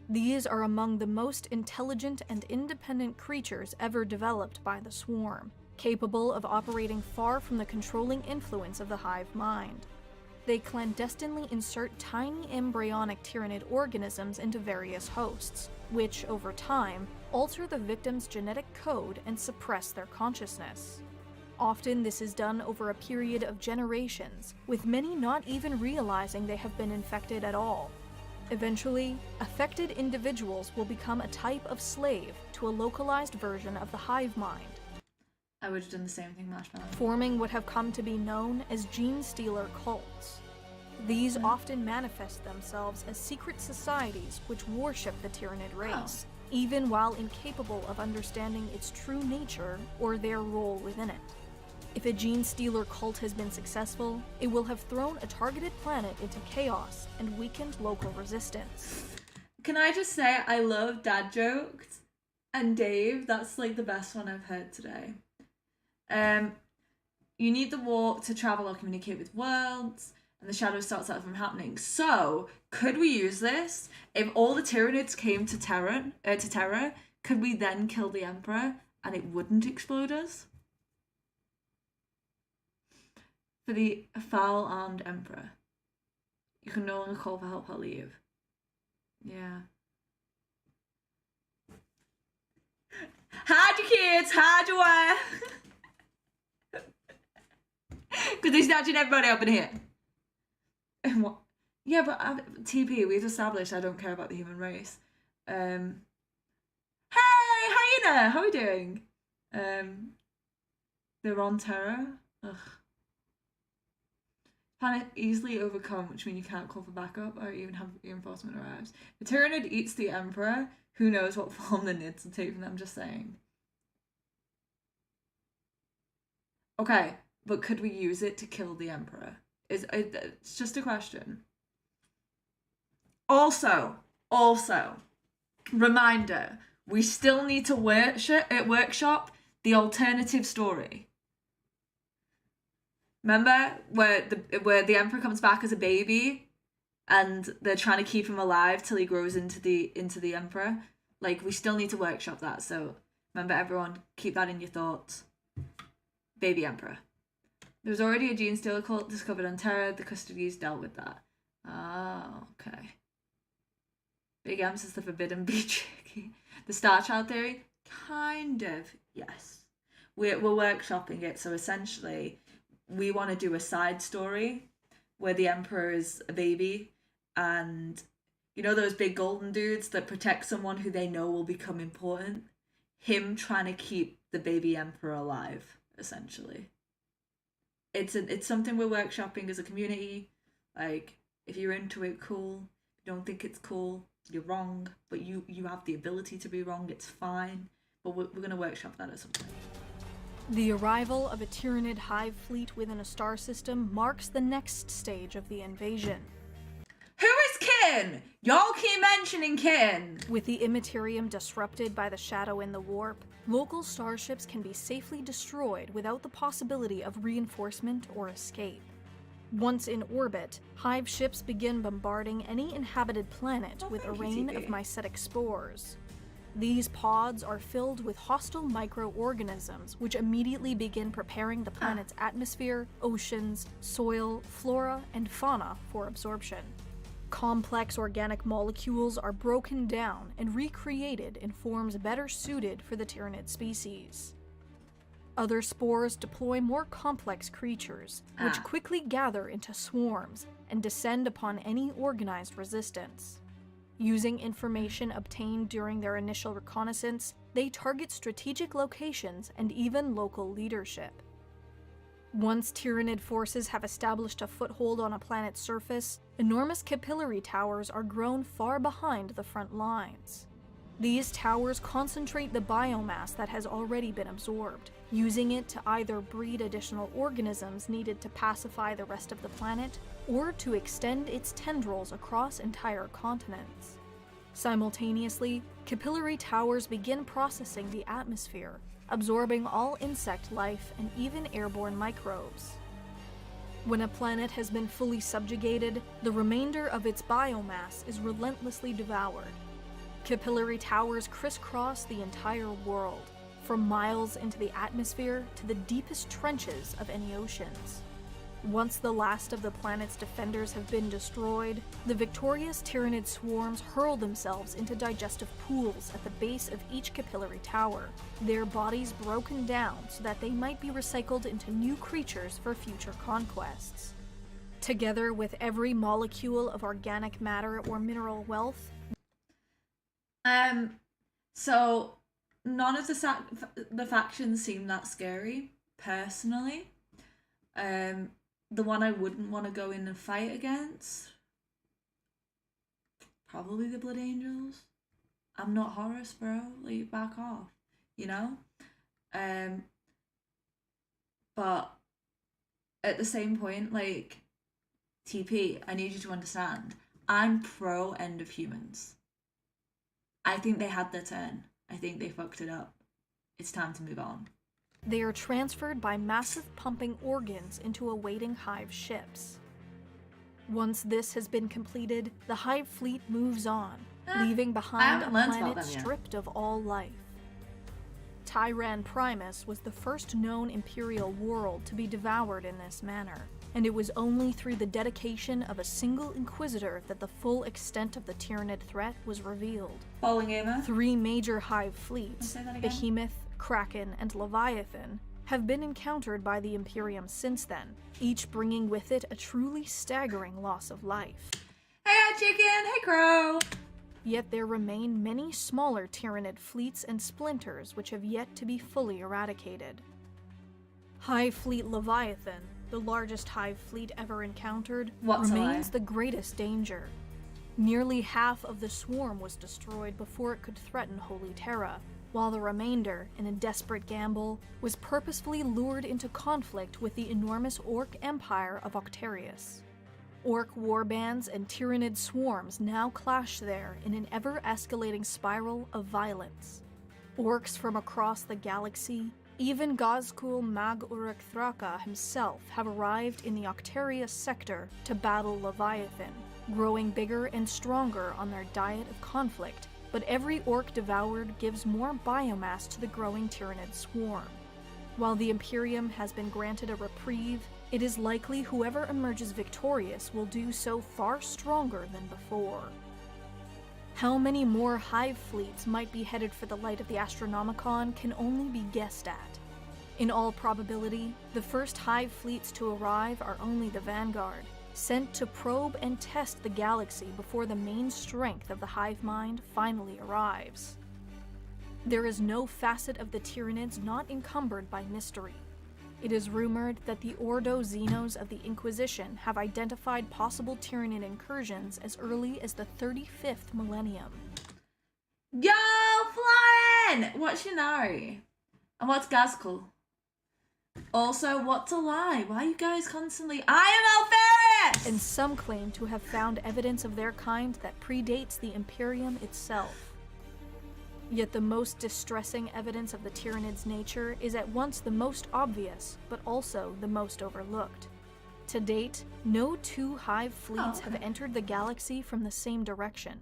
These are among the most intelligent and independent creatures ever developed by the swarm, capable of operating far from the controlling influence of the hive mind. They clandestinely insert tiny embryonic Tyranid organisms into various hosts, which, over time, alter the victim's genetic code and suppress their consciousness. Often this is done over a period of generations, with many not even realizing they have been infected at all. Eventually, affected individuals will become a type of slave to a localized version of the hive mind, I would have done the same thing, Marshmallow. forming what have come to be known as gene stealer cults. These often manifest themselves as secret societies which worship the Tyranid race, even while incapable of understanding its true nature or their role within it. If a gene stealer cult has been successful, it will have thrown a targeted planet into chaos and weakened local resistance. Can I just say, I love dad jokes, and Dave, that's like the best one I've heard today. You need the warp to travel or communicate with worlds, and the shadow starts that from happening. So, could we use this? If all the Tyranids came to Terra, could we then kill the Emperor and it wouldn't explode us? For the foul-armed Emperor. You can no longer call for help or leave. Yeah. Hide your kids, hide your wife. Because they're snatching everybody up in here. And what? Yeah, but TP, we've established I don't care about the human race. Hey, hyena, how are we doing? They're on terror. Ugh. Planet easily overcome, which means you can't call for backup or even have reinforcement arrives. The Tyranid eats the Emperor. Who knows what form the Nids will take from them, just saying. Okay, but could we use it to kill the Emperor? It's just a question. Also, reminder, we still need to workshop the alternative story. Remember where the Emperor comes back as a baby and they're trying to keep him alive till he grows into the Emperor? Like, we still need to workshop that, so remember everyone, keep that in your thoughts. Baby Emperor. There was already a gene stealer cult discovered on Terra. The custodies dealt with that. Oh, okay. Big M says the forbidden be tricky. The Star Child theory? Kind of, yes. We're workshopping it, so essentially we want to do a side story where the Emperor is a baby and you know those big golden dudes that protect someone who they know will become important? Him trying to keep the baby Emperor alive, essentially. It's something we're workshopping as a community. Like, if you're into it, cool. If you don't think it's cool, you're wrong. But you have the ability to be wrong, it's fine. But we're going to workshop that at some point. The arrival of a Tyranid hive fleet within a star system marks the next stage of the invasion. Who is Kin? Y'all keep mentioning Kin. With the Immaterium disrupted by the shadow in the warp, local starships can be safely destroyed without the possibility of reinforcement or escape. Once in orbit, Hive ships begin bombarding any inhabited planet with a rain of mycetic spores. These pods are filled with hostile microorganisms, which immediately begin preparing the planet's atmosphere, oceans, soil, flora, and fauna for absorption. Complex organic molecules are broken down and recreated in forms better suited for the Tyranid species. Other spores deploy more complex creatures, which quickly gather into swarms and descend upon any organized resistance. Using information obtained during their initial reconnaissance, they target strategic locations and even local leadership. Once Tyranid forces have established a foothold on a planet's surface, enormous capillary towers are grown far behind the front lines. These towers concentrate the biomass that has already been absorbed, using it to either breed additional organisms needed to pacify the rest of the planet, or to extend its tendrils across entire continents. Simultaneously, capillary towers begin processing the atmosphere, absorbing all insect life and even airborne microbes. When a planet has been fully subjugated, the remainder of its biomass is relentlessly devoured. Capillary towers crisscross the entire world, from miles into the atmosphere to the deepest trenches of any oceans. Once the last of the planet's defenders have been destroyed, the victorious Tyranid swarms hurl themselves into digestive pools at the base of each capillary tower, their bodies broken down so that they might be recycled into new creatures for future conquests. Together with every molecule of organic matter or mineral wealth, so none of the factions seem that scary, personally. The one I wouldn't want to go in and fight against, probably the Blood Angels. I'm not Horus, bro. Like, back off, you know? But at the same point, like, TP, I need you to understand, I'm pro end of humans. I think they had their turn. I think they fucked it up. It's time to move on. they are transferred by massive pumping organs into awaiting Hive ships. Once this has been completed, the Hive fleet moves on, leaving behind a planet stripped of all life. Tyran Primus was the first known Imperial world to be devoured in this manner, and it was only through the dedication of a single Inquisitor that the full extent of the Tyranid threat was revealed. Following Emma? 3 major Hive fleets, Behemoth, Kraken, and Leviathan, have been encountered by the Imperium since then, each bringing with it a truly staggering loss of life. Hey, chicken! Hey, crow! Yet there remain many smaller Tyranid fleets and splinters which have yet to be fully eradicated. Hive Fleet Leviathan, the largest Hive fleet ever encountered, remains the greatest danger. Nearly half of the swarm was destroyed before it could threaten Holy Terra, while the remainder, in a desperate gamble, was purposefully lured into conflict with the enormous Orc empire of Octarius. Orc warbands and Tyranid swarms now clash there in an ever-escalating spiral of violence. Orcs from across the galaxy, even Gazkul Mag-Uruk Thraka himself, have arrived in the Octarius sector to battle Leviathan, growing bigger and stronger on their diet of conflict, but every Orc devoured gives more biomass to the growing Tyranid swarm. While the Imperium has been granted a reprieve, it is likely whoever emerges victorious will do so far stronger than before. How many more Hive fleets might be headed for the light of the Astronomicon can only be guessed at. In all probability, the first Hive fleets to arrive are only the Vanguard, sent to probe and test the galaxy before the main strength of the Hive mind finally arrives. There is no facet of the Tyranids not encumbered by mystery. It is rumored that the Ordo Xenos of the Inquisition have identified possible Tyranid incursions as early as the 35th millennium. Yo, Florian! What's your Nari? And what's Gazkul? Also, what's a lie? Why are you guys constantly— I am Alferis! And some claim to have found evidence of their kind that predates the Imperium itself. Yet the most distressing evidence of the Tyranids' nature is at once the most obvious, but also the most overlooked. To date, no two Hive fleets have entered the galaxy from the same direction.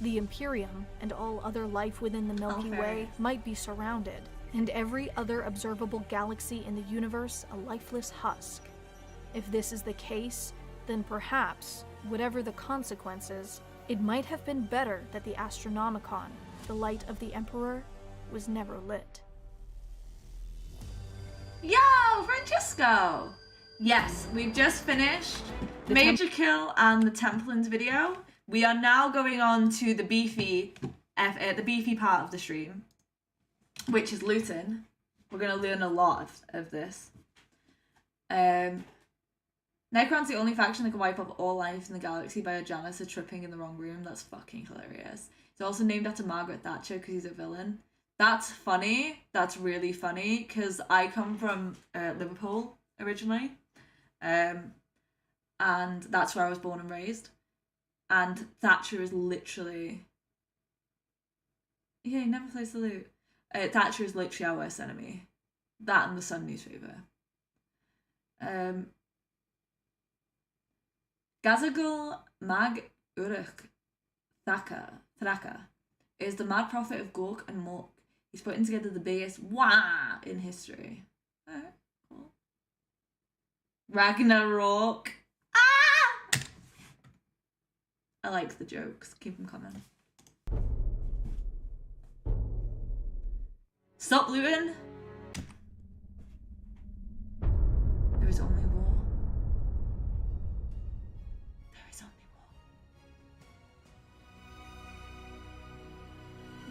The Imperium, and all other life within the Milky Way, might be surrounded, and every other observable galaxy in the universe a lifeless husk. If this is the case, then perhaps, whatever the consequences, it might have been better that the Astronomicon, the light of the Emperor, was never lit. Yo, Francesco! Yes, we've just finished Major Kill and the Templins video. We are now going on to the beefy part of the stream, which is Luton. We're going to learn a lot of this. Necron's the only faction that can wipe up all life in the galaxy by a janitor tripping in the wrong room. That's fucking hilarious. He's also named after Margaret Thatcher because he's a villain. That's funny. That's really funny because I come from Liverpool originally. And that's where I was born and raised. And Thatcher is literally... Yeah, he never plays the lute. Thatcher is literally our worst enemy. That and the Sun newspaper. Gazagul Mag-Uruk Thraka is the mad prophet of Gork and Mork. He's putting together the biggest wah in history. Alright, cool. Ragnarok. Ah! I like the jokes. Keep them coming. Stop looting. There is only war. There is only war.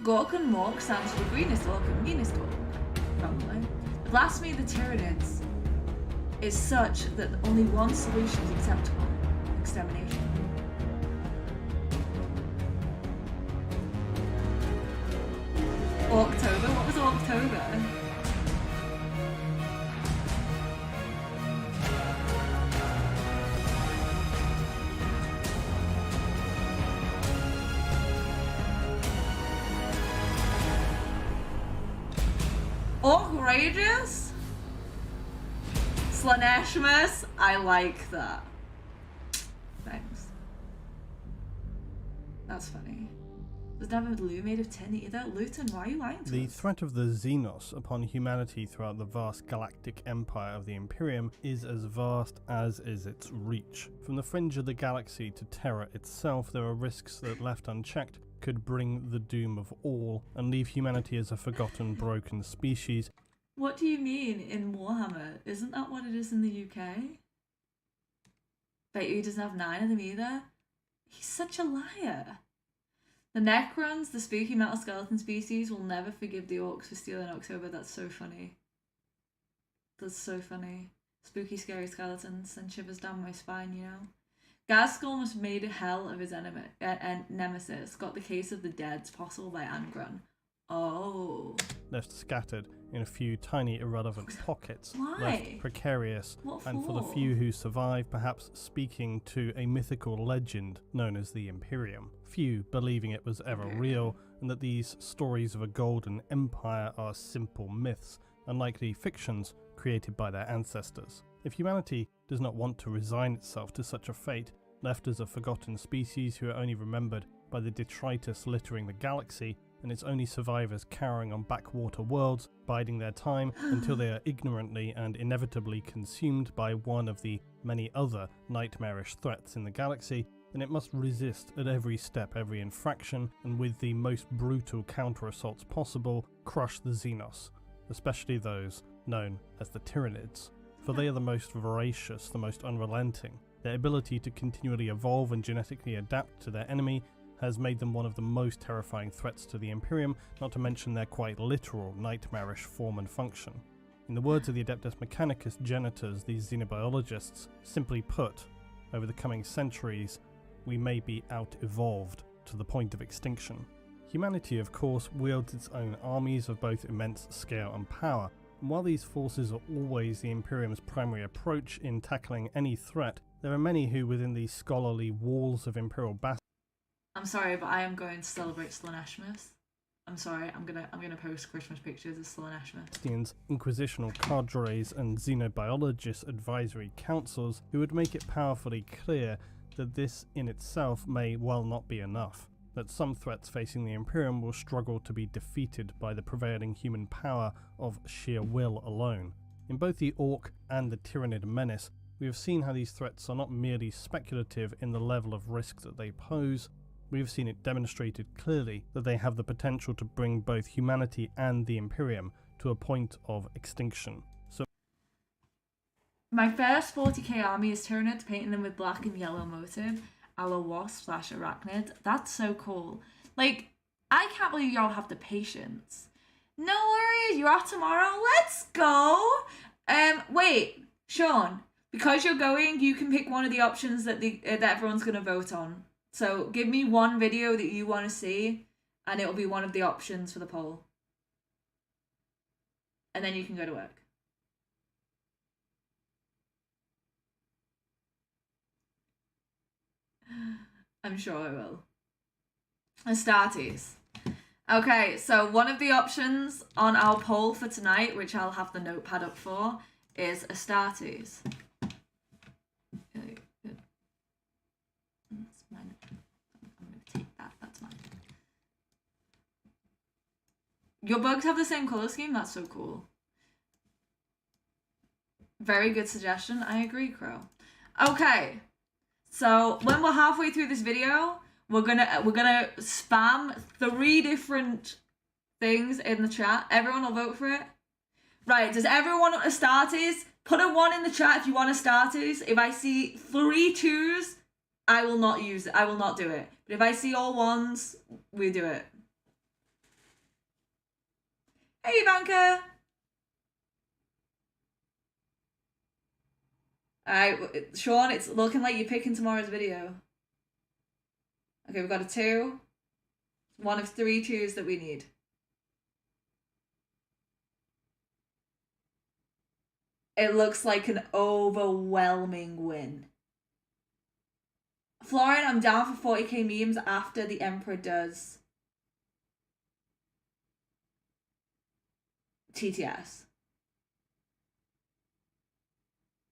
Gork and Mork stands for the greenest orc and meanest orc, probably. The blasphemy of the Tyranids is such that only one solution is acceptable: extermination. October? What was October? Outrageous? Slaneshmas? I like that. Thanks. That's funny. Does that have a loo made of tin either? Luton, why are you lying to The us? threat of the Xenos upon humanity throughout the vast galactic empire of the Imperium is as vast as is its reach. From the fringe of the galaxy to Terra itself, there are risks that, left unchecked, could bring the doom of all and leave humanity as a forgotten, broken species. What do you mean in Warhammer? Isn't that what it is in the UK? Bet you he doesn't have 9 of them either. He's such a liar. The Necrons, the spooky metal skeleton species, will never forgive the orcs for stealing October. That's so funny. That's so funny. Spooky, scary skeletons send shivers down my spine, you know? Gaskell must have made a hell of his nemesis. Got the case of the dead's possible by Angron. Oh. Left scattered in a few tiny irrelevant pockets. Why? Left precarious. What and for the few who survive, perhaps speaking to a mythical legend known as the Imperium. Few believing it was ever real, and that these stories of a golden empire are simple myths, unlikely fictions created by their ancestors. If humanity does not want to resign itself to such a fate, left as a forgotten species who are only remembered by the detritus littering the galaxy, and its only survivors cowering on backwater worlds, biding their time until they are ignorantly and inevitably consumed by one of the many other nightmarish threats in the galaxy, then it must resist at every step, every infraction, and with the most brutal counter-assaults possible, crush the Xenos, especially those known as the Tyranids. For they are the most voracious, the most unrelenting. Their ability to continually evolve and genetically adapt to their enemy has made them one of the most terrifying threats to the Imperium, not to mention their quite literal nightmarish form and function. In the words of the Adeptus Mechanicus genitors, these xenobiologists, simply put, over the coming centuries, we may be out-evolved to the point of extinction. Humanity, of course, wields its own armies of both immense scale and power, and while these forces are always the Imperium's primary approach in tackling any threat, there are many who, within the scholarly walls of Imperial Bastion, I'm sorry, but I am going to celebrate Slaanesh. I'm sorry, I'm gonna post Christmas pictures of Slaanesh. inquisitional cadres and xenobiologist advisory councils who would make it powerfully clear that this in itself may well not be enough, that some threats facing the Imperium will struggle to be defeated by the prevailing human power of sheer will alone. In both the Orc and the Tyranid menace, we have seen how these threats are not merely speculative in the level of risk that they pose. We have seen it demonstrated clearly that they have the potential to bring both humanity and the Imperium to a point of extinction. So my first 40k army is Tyranids, painting them with black and yellow motive, a la wasp/arachnid. That's so cool. Like, I can't believe y'all have the patience. No worries, you're off tomorrow. Let's go. Wait, Sean, because you're going, you can pick one of the options that that everyone's gonna vote on. So give me one video that you want to see, and it'll be one of the options for the poll. And then you can go to work. I'm sure I will. Astartes. Okay, so one of the options on our poll for tonight, which I'll have the notepad up for, is Astartes. Your bugs have the same colour scheme? That's so cool. Very good suggestion. I agree, Crow. Okay. So when we're halfway through this video, we're gonna spam 3 different things in the chat. Everyone will vote for it. Right, does everyone want Astartes? Put a 1 in the chat if you want Astartes. If I see 3 2s, I will not use it. I will not do it. But if I see all 1s, we do it. Hey, Banker! Alright, Sean, it's looking like you're picking tomorrow's video. Okay, we've got a 2. One of 3 2s that we need. It looks like an overwhelming win. Florian, I'm down for 40k memes after the Emperor does TTS.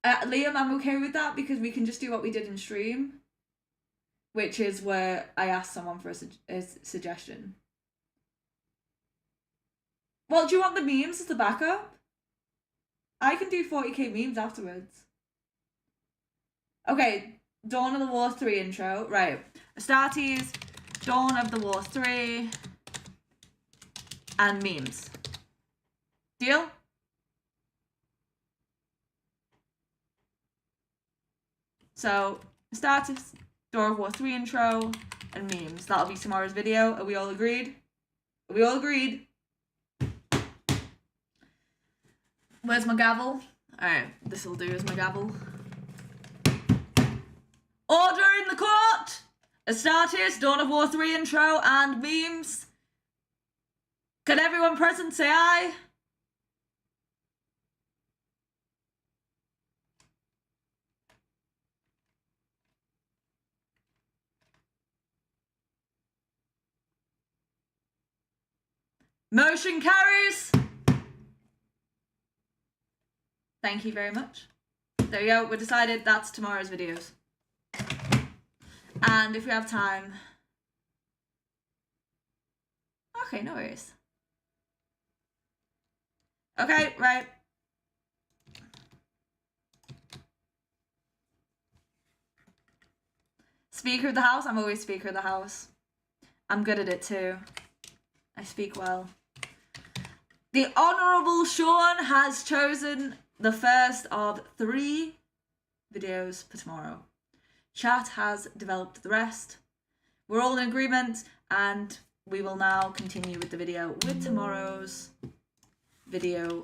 Liam, I'm okay with that because we can just do what we did in stream, which is where I asked someone for a suggestion. Well, do you want the memes as the backup? I can do 40k memes afterwards. Okay, Dawn of the War 3 intro. Right. Astartes, Dawn of the War 3, and memes. Deal? So, status, Door of War 3 intro, and memes. That'll be tomorrow's video. Are we all agreed? Are we all agreed? Where's my gavel? Alright, this'll do as my gavel. Order in the court! Astartes, Dawn of War 3 intro, and memes. Can everyone present say aye? Motion carries! Thank you very much. There you go, we decided that's tomorrow's videos. And if we have time... Okay, no worries. Okay, right. Speaker of the House? I'm always Speaker of the House. I'm good at it too. I speak well. The Honourable Sean has chosen the first of 3 videos for tomorrow. Chat has developed the rest. We're all in agreement, and we will now continue with the video with tomorrow's video.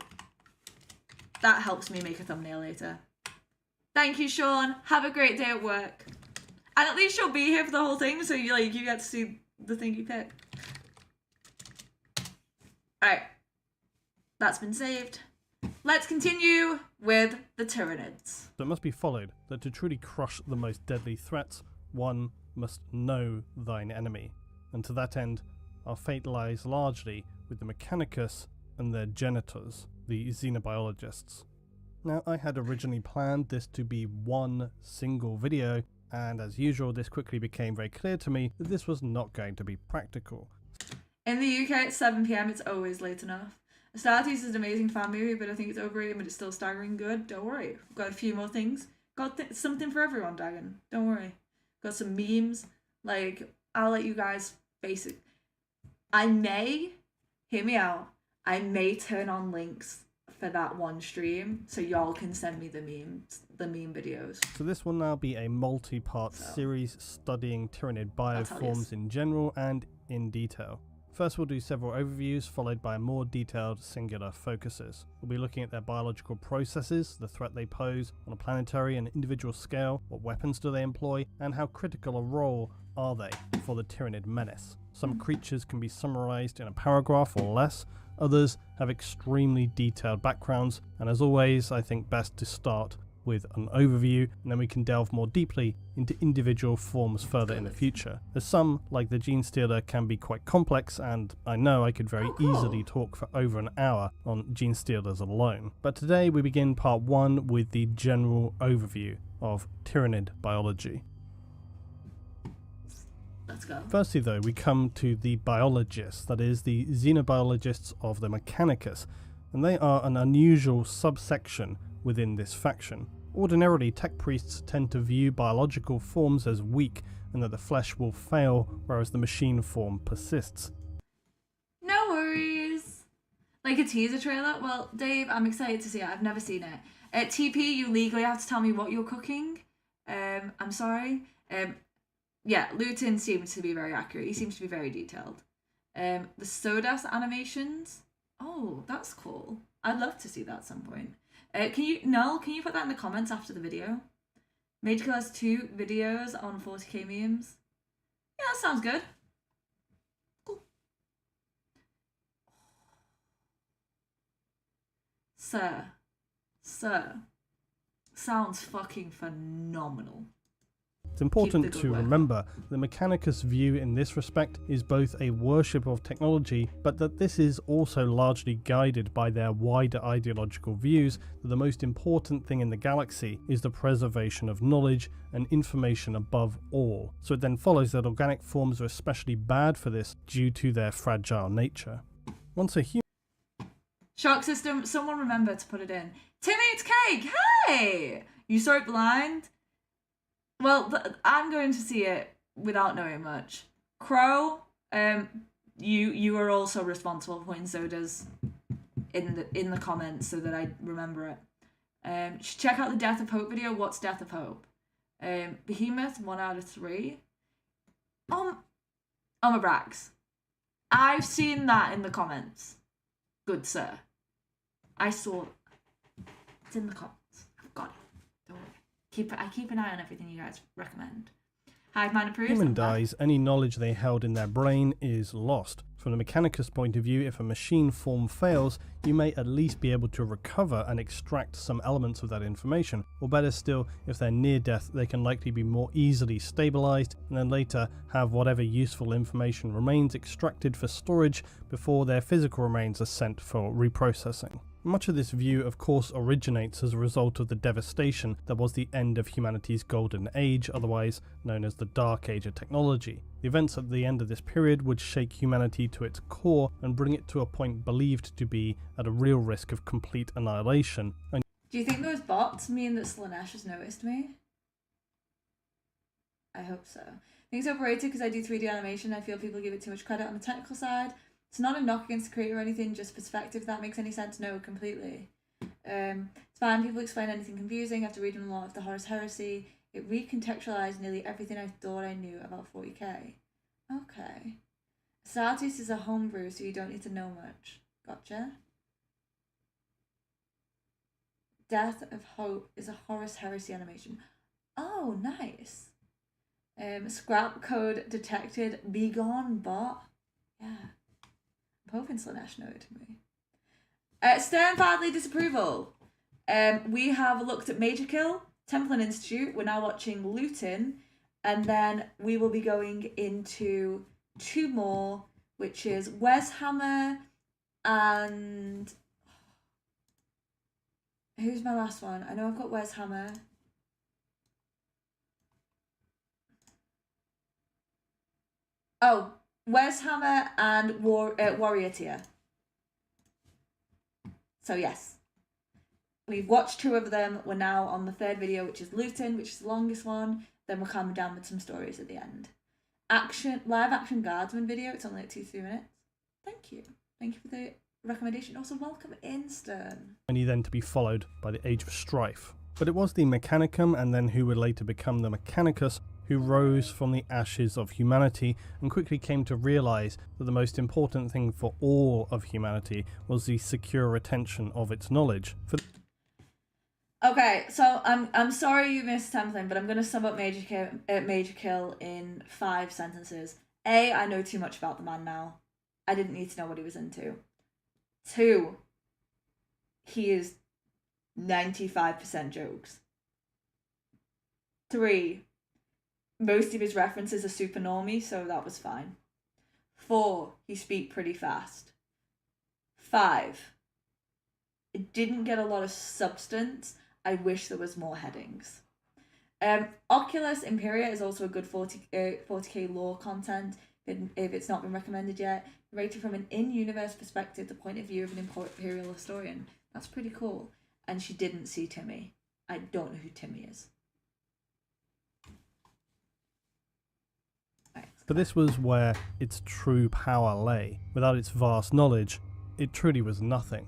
That helps me make a thumbnail later. Thank you, Sean. Have a great day at work. And at least you'll be here for the whole thing, so you get to see the thing you pick. Alright. That's been saved. Let's continue with the Tyranids. So it must be followed that to truly crush the most deadly threats, one must know thine enemy. And to that end, our fate lies largely with the Mechanicus and their genitors, the xenobiologists. Now, I had originally planned this to be one single video, and as usual, this quickly became very clear to me that this was not going to be practical. In the UK, it's 7 PM, it's always late enough. Astartes is an amazing fan movie, but I think it's overrated, but it's still staggering good. Don't worry. We've got a few more things. Got something for everyone, Dagon. Don't worry. Got some memes. Like, I'll let you guys basic. I may, hear me out, I may turn on links for that one stream so y'all can send me the meme videos. So this will now be a multi-part series studying Tyranid bioforms in general and in detail. First we'll do several overviews, followed by more detailed singular focuses. We'll be looking at their biological processes, the threat they pose on a planetary and individual scale, what weapons do they employ, and how critical a role are they for the Tyranid menace. Some creatures can be summarized in a paragraph or less, others have extremely detailed backgrounds, and as always I think best to start with an overview, and then we can delve more deeply into individual forms further in the future. As some, like the Gene Stealer, can be quite complex, and I know I could very easily talk for over an hour on Gene Stealers alone. But today we begin part 1 with the general overview of Tyranid biology. Let's go. Firstly though, we come to the biologists, that is, the xenobiologists of the Mechanicus, and they are an unusual subsection within this faction. Ordinarily, tech priests tend to view biological forms as weak and that the flesh will fail, whereas the machine form persists. No worries. Like a teaser trailer? Well, Dave, I'm excited to see it. I've never seen it. At TP, you legally have to tell me what you're cooking. I'm sorry. Yeah, Luton seems to be very accurate. He seems to be very detailed. The Sodas animations. Oh, that's cool. I'd love to see that at some point. Can you put that in the comments after the video? Major Kill has 2 videos on 40k memes. Yeah, that sounds good. Cool. Sir. Sounds fucking phenomenal. It's important to remember the Mechanicus view in this respect is both a worship of technology, but that this is also largely guided by their wider ideological views that the most important thing in the galaxy is the preservation of knowledge and information above all. So it then follows that organic forms are especially bad for this due to their fragile nature. Once a human Shock system, someone remember to put it in. Timmy, it's Cake! Hey! You saw it blind? Well, I'm going to see it without knowing much. Crow, you are also responsible for putting sodas in the comments so that I remember it. Check out the Death of Hope video. What's Death of Hope? Behemoth, 1 out of 3. Omabrax. I've seen that in the comments. Good sir. I saw it's in the comments. I've got it. Don't worry. I keep an eye on everything you guys recommend. Hive mind approves. Human dies, any knowledge they held in their brain is lost. From the Mechanicus point of view, if a machine form fails, you may at least be able to recover and extract some elements of that information, or better still, if they're near death, they can likely be more easily stabilized and then later have whatever useful information remains extracted for storage before their physical remains are sent for reprocessing. Much of this view of course originates as a result of the devastation that was the end of humanity's golden age, otherwise known as the Dark Age of technology. The events at the end of this period would shake humanity to its core and bring it to a point believed to be at a real risk of complete annihilation. And do you think those bots mean that Slaanesh has noticed me? I hope so. I think it's overrated because I do 3D animation. I feel people give it too much credit on the technical side. It's not a knock against the creator or anything, just perspective, if that makes any sense. No, completely. It's fine, people explain anything confusing. After reading a lot of the Horus Heresy, it recontextualized nearly everything I thought I knew about 40k. Okay. Astartes is a homebrew, so you don't need to know much. Gotcha. Death of Hope is a Horus Heresy animation. Oh, nice. Scrap code detected. Begone bot. Yeah. I'm hoping Slaanesh noted me. Stern Fatherly Disapproval. We have looked at Major Kill, Templin Institute. We're now watching Luton. And then we will be going into 2 more, which is Warhammer and... Who's my last one? I know I've got Warhammer. Oh, Warhammer and Warrior Tier. So yes, we've watched 2 of them. We're now on the 3rd video, which is Luton, which is the longest one. Then we'll calm down with some stories at the end. Live action guardsman video. It's only like 2-3 minutes. Thank you for the recommendation. Also, welcome in, Stern. only then to be followed by the Age of Strife. But it was the Mechanicum, and then who would later become the Mechanicus, who rose from the ashes of humanity and quickly came to realize that the most important thing for all of humanity was the secure retention of its knowledge. Okay, so I'm sorry you missed Templin, but I'm going to sum up Major Kill in 5 sentences. A, I know too much about the man now. I didn't need to know what he was into. 2, he is 95% jokes. 3, most of his references are super normie, so that was fine. 4, he speak pretty fast. 5, it didn't get a lot of substance. I wish there was more headings. Oculus Imperia is also a good 40k lore content, if it's not been recommended yet. Rated from an in-universe perspective, the point of view of an imperial historian. That's pretty cool. And she didn't see Timmy. I don't know who Timmy is. Right, but this was where its true power lay. Without its vast knowledge, it truly was nothing.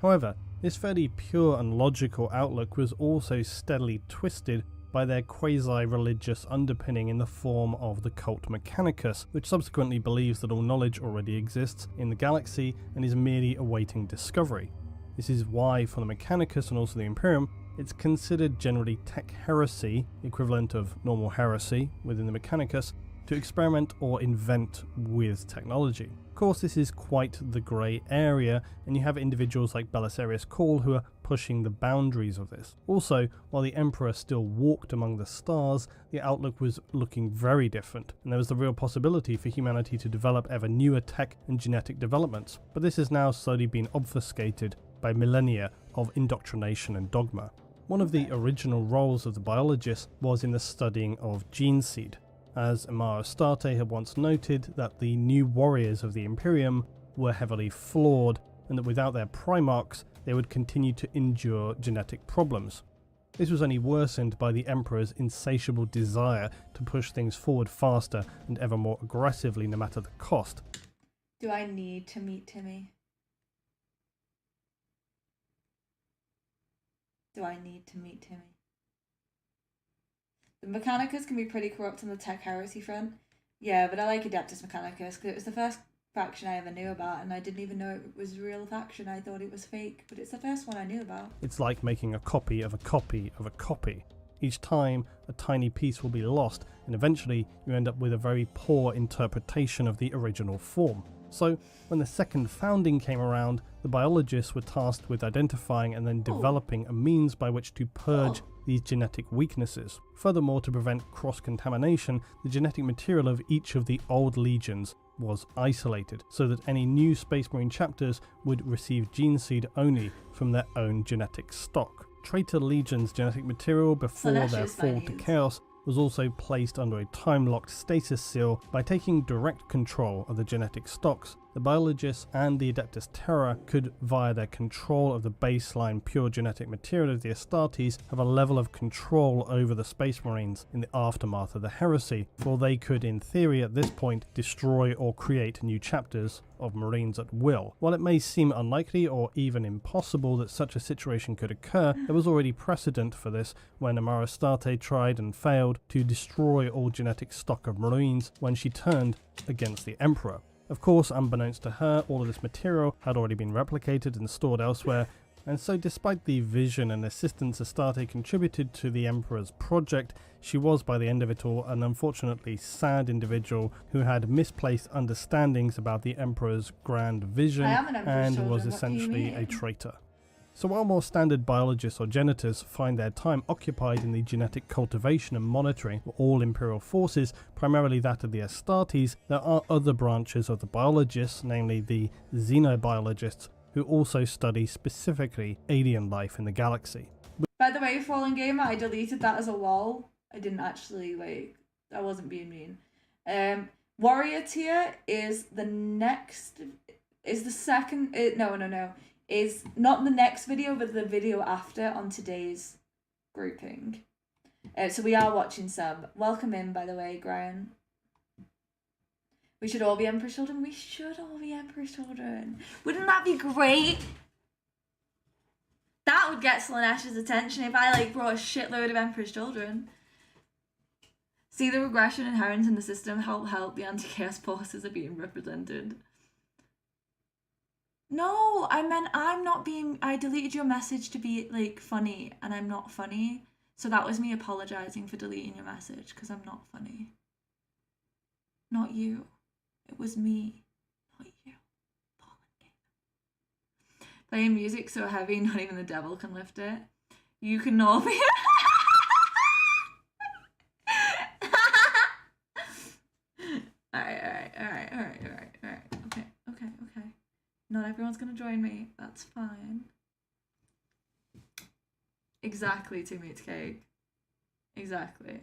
However, this fairly pure and logical outlook was also steadily twisted by their quasi-religious underpinning in the form of the cult Mechanicus, which subsequently believes that all knowledge already exists in the galaxy and is merely awaiting discovery. This is why, for the Mechanicus and also the Imperium, it's considered generally tech heresy, equivalent of normal heresy within the Mechanicus, to experiment or invent with technology. Of course, this is quite the grey area, and you have individuals like Belisarius Cawl who are pushing the boundaries of this. Also, while the Emperor still walked among the stars, the outlook was looking very different, and there was the real possibility for humanity to develop ever newer tech and genetic developments, but this has now slowly been obfuscated by millennia of indoctrination and dogma. One of the original roles of the biologist was in the studying of gene seed, as Amara Astarte had once noted that the new warriors of the Imperium were heavily flawed, and that without their Primarchs they would continue to endure genetic problems. This was only worsened by the Emperor's insatiable desire to push things forward faster and ever more aggressively no matter the cost. Do I need to meet Timmy? Do I need to meet Timmy? The Mechanicus can be pretty corrupt on the tech heresy front. Yeah, but I like Adeptus Mechanicus because it was the first faction I ever knew about, and I didn't even know it was a real faction. I thought it was fake, but it's the first one I knew about. It's like making a copy of a copy of a copy. Each time, a tiny piece will be lost, and eventually you end up with a very poor interpretation of the original form. So, when the second founding came around, the biologists were tasked with identifying and then developing a means by which to purge these genetic weaknesses. Furthermore, to prevent cross-contamination, the genetic material of each of the old legions was isolated, so that any new Space Marine chapters would receive gene seed only from their own genetic stock. Traitor Legion's genetic material before their fall to chaos was also placed under a time-locked stasis seal. By taking direct control of the genetic stocks, the biologists and the Adeptus Terra could, via their control of the baseline pure genetic material of the Astartes, have a level of control over the Space Marines in the aftermath of the heresy, for they could, in theory at this point, destroy or create new chapters of Marines at will. While it may seem unlikely or even impossible that such a situation could occur, there was already precedent for this when Amara Astarte tried and failed to destroy all genetic stock of Marines when she turned against the Emperor. Of course, unbeknownst to her, all of this material had already been replicated and stored elsewhere, and so despite the vision and assistance Astarte contributed to the Emperor's project, she was, by the end of it all, an unfortunately sad individual who had misplaced understandings about the Emperor's grand vision and was essentially a traitor. So while more standard biologists or genetors find their time occupied in the genetic cultivation and monitoring of all Imperial forces, primarily that of the Astartes, there are other branches of the biologists, namely the xenobiologists, who also study specifically alien life in the galaxy. By the way, Fallen Gamer, I deleted that as a lol. I didn't actually, I wasn't being mean. Warrior tier is the next, is the second, no. Is not the next video, but the video after on today's grouping. So we are watching some. Welcome in, by the way, Brian. We should all be Emperor's Children. We should all be Emperor's Children. Wouldn't that be great? That would get Slanesh's attention if I brought a shitload of Emperor's Children. See the regression inherent in the system. Help. The anti-chaos forces are being represented. No, I meant I'm not being... I deleted your message to be, funny, and I'm not funny. So that was me apologising for deleting your message, because I'm not funny. Not you. It was me. Not you. Playing music so heavy, not even the devil can lift it. You can all be... Alright. Okay. Not everyone's gonna join me. That's fine. Exactly, 2 meat cake. Exactly.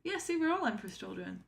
Yeah, see, we're all Emperor's Children.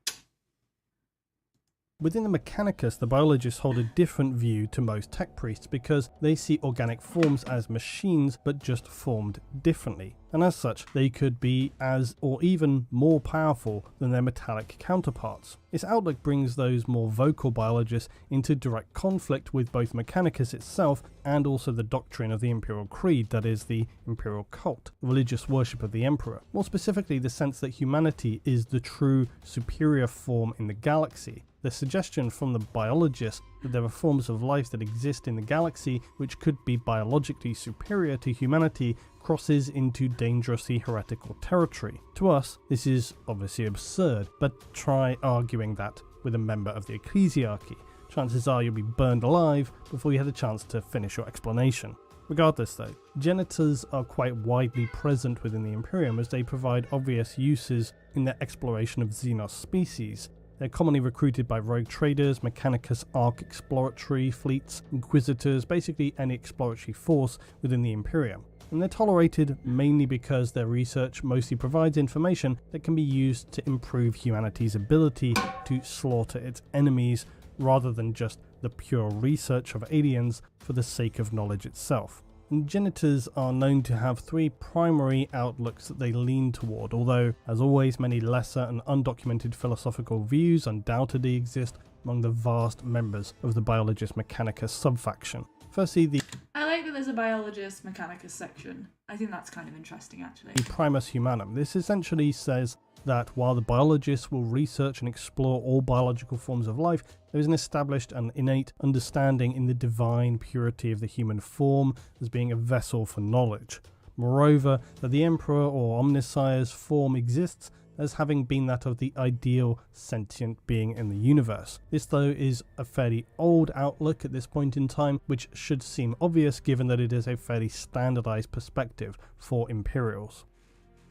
Within the Mechanicus, the biologists hold a different view to most tech priests because they see organic forms as machines but just formed differently, and as such they could be as or even more powerful than their metallic counterparts. This outlook brings those more vocal biologists into direct conflict with both Mechanicus itself and also the doctrine of the Imperial Creed, that is, the Imperial cult, the religious worship of the Emperor. More specifically, the sense that humanity is the true superior form in the galaxy. The suggestion from the biologists that there are forms of life that exist in the galaxy which could be biologically superior to humanity crosses into dangerously heretical territory. To us, this is obviously absurd, but try arguing that with a member of the ecclesiarchy. Chances are you'll be burned alive before you had a chance to finish your explanation. Regardless though, genetors are quite widely present within the Imperium as they provide obvious uses in their exploration of Xenos species. They're commonly recruited by rogue traders, Mechanicus Arc exploratory fleets, Inquisitors, basically any exploratory force within the Imperium. And they're tolerated mainly because their research mostly provides information that can be used to improve humanity's ability to slaughter its enemies, rather than just the pure research of aliens for the sake of knowledge itself. And genetors are known to have three primary outlooks that they lean toward, although, as always, many lesser and undocumented philosophical views undoubtedly exist among the vast members of the Biologist Mechanicus subfaction. Firstly, I like that there's a biologist mechanicus section. I think that's kind of interesting, actually. The Primus Humanum. This essentially says that while the biologists will research and explore all biological forms of life, there is an established and innate understanding in the divine purity of the human form as being a vessel for knowledge. Moreover, that the Emperor or Omnissire's form exists as having been that of the ideal sentient being in the universe. This, though, is a fairly old outlook at this point in time, which should seem obvious given that it is a fairly standardized perspective for Imperials.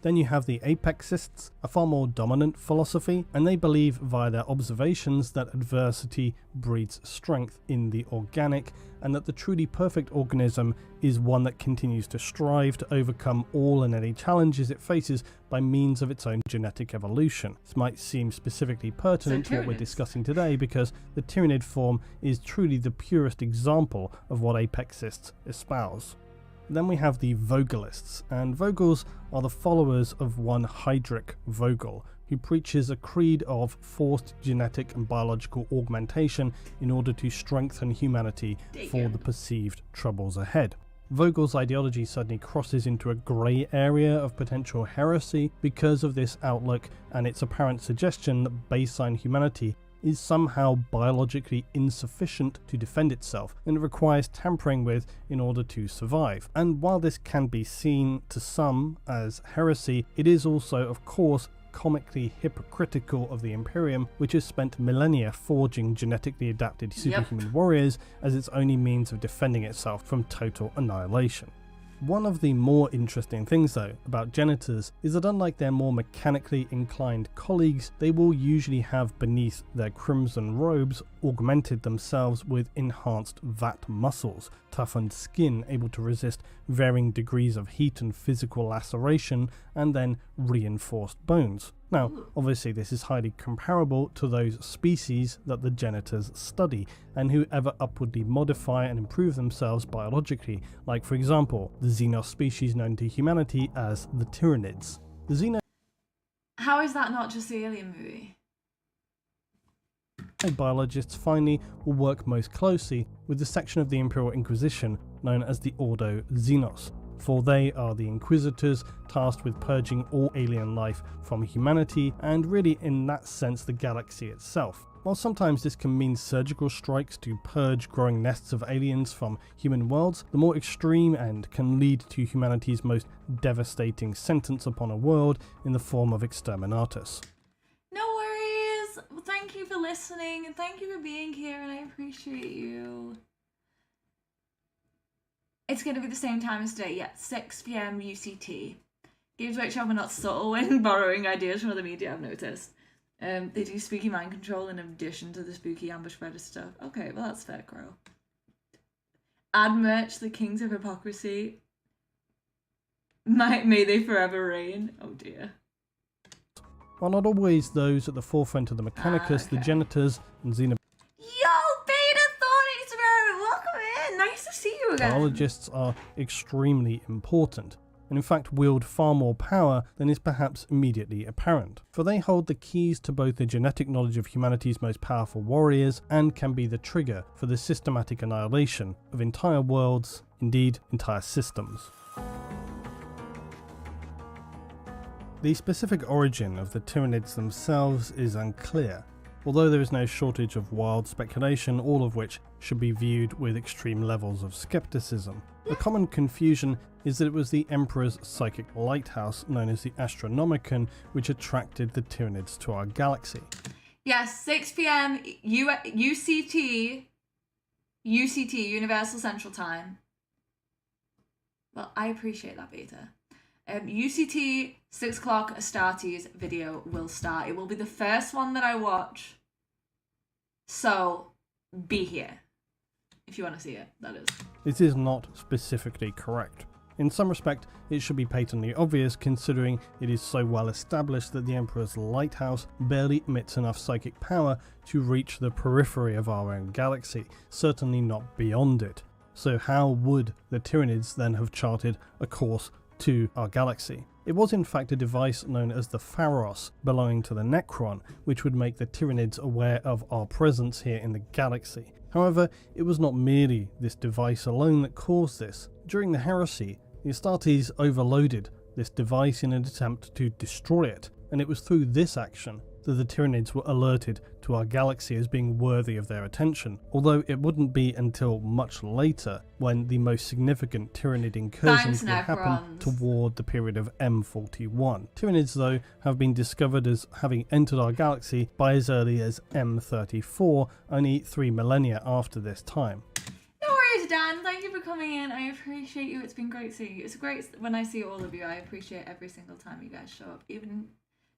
Then you have the Apexists, a far more dominant philosophy, and they believe via their observations that adversity breeds strength in the organic, and that the truly perfect organism is one that continues to strive to overcome all and any challenges it faces by means of its own genetic evolution. This might seem specifically pertinent to what we're discussing today because the Tyranid form is truly the purest example of what Apexists espouse. Then we have the Vogelists, and Vogels are the followers of one Heydrich Vogel, who preaches a creed of forced genetic and biological augmentation in order to strengthen humanity for the perceived troubles ahead. Vogel's ideology suddenly crosses into a grey area of potential heresy because of this outlook and its apparent suggestion that baseline humanity is somehow biologically insufficient to defend itself and it requires tampering with in order to survive. And while this can be seen to some as heresy, it is also, of course, comically hypocritical of the Imperium, which has spent millennia forging genetically adapted superhuman warriors as its only means of defending itself from total annihilation. One of the more interesting things though about Genitors is that unlike their more mechanically inclined colleagues, they will usually have beneath their crimson robes augmented themselves with enhanced vat muscles, toughened skin able to resist varying degrees of heat and physical laceration, and then reinforced bones. Now, obviously this is highly comparable to those species that the Genitors study, and who ever upwardly modify and improve themselves biologically, like for example, the Xenos species known to humanity as the Tyranids. The Xeno How is that not just the Alien movie? biologists finally will work most closely with the section of the Imperial Inquisition known as the Ordo Xenos, for they are the Inquisitors tasked with purging all alien life from humanity and really in that sense the galaxy itself. While sometimes this can mean surgical strikes to purge growing nests of aliens from human worlds, the more extreme end can lead to humanity's most devastating sentence upon a world in the form of exterminatus. No worries. Thank you for listening and thank you for being here and I appreciate you. It's going to be the same time as today, yeah, 6 PM UCT. Games Workshop are not subtle when borrowing ideas from other media, I've noticed. They do spooky mind control in addition to the spooky ambush spreader stuff. Okay, well that's fair, Crow. Add merch, the Kings of Hypocrisy. May they forever reign. Oh dear. While not always those at the forefront of the Mechanicus, the Genitors and Xeno Yo, Beta Thorny, welcome in. Nice to see you again. biologists are extremely important, and in fact wield far more power than is perhaps immediately apparent, for they hold the keys to both the genetic knowledge of humanity's most powerful warriors and can be the trigger for the systematic annihilation of entire worlds, indeed entire systems. The specific origin of the Tyranids themselves is unclear, although there is no shortage of wild speculation, all of which should be viewed with extreme levels of skepticism. The common confusion is that it was the Emperor's psychic lighthouse, known as the Astronomicon, which attracted the Tyranids to our galaxy. Yes, 6 PM UCT, Universal Central Time. Well, I appreciate that, Beta. UCT, 6 o'clock, Astartes video will start. It will be the first one that I watch. So, be here. If you want to see it, that is. This is not specifically correct. In some respect, it should be patently obvious considering it is so well established that the Emperor's lighthouse barely emits enough psychic power to reach the periphery of our own galaxy, certainly not beyond it. So how would the Tyranids then have charted a course to our galaxy. It was in fact a device known as the Pharos, belonging to the Necron, which would make the Tyranids aware of our presence here in the galaxy. However, it was not merely this device alone that caused this. During the heresy, the Astartes overloaded this device in an attempt to destroy it, and it was through this action that the Tyranids were alerted to our galaxy as being worthy of their attention, although it wouldn't be until much later when the most significant Tyranid incursions would happen toward the period of M41. Tyranids, though, have been discovered as having entered our galaxy by as early as M34, only 3 millennia after this time. No worries, Dan. Thank you for coming in. I appreciate you. It's been great seeing you. It's great when I see all of you. I appreciate every single time you guys show up, even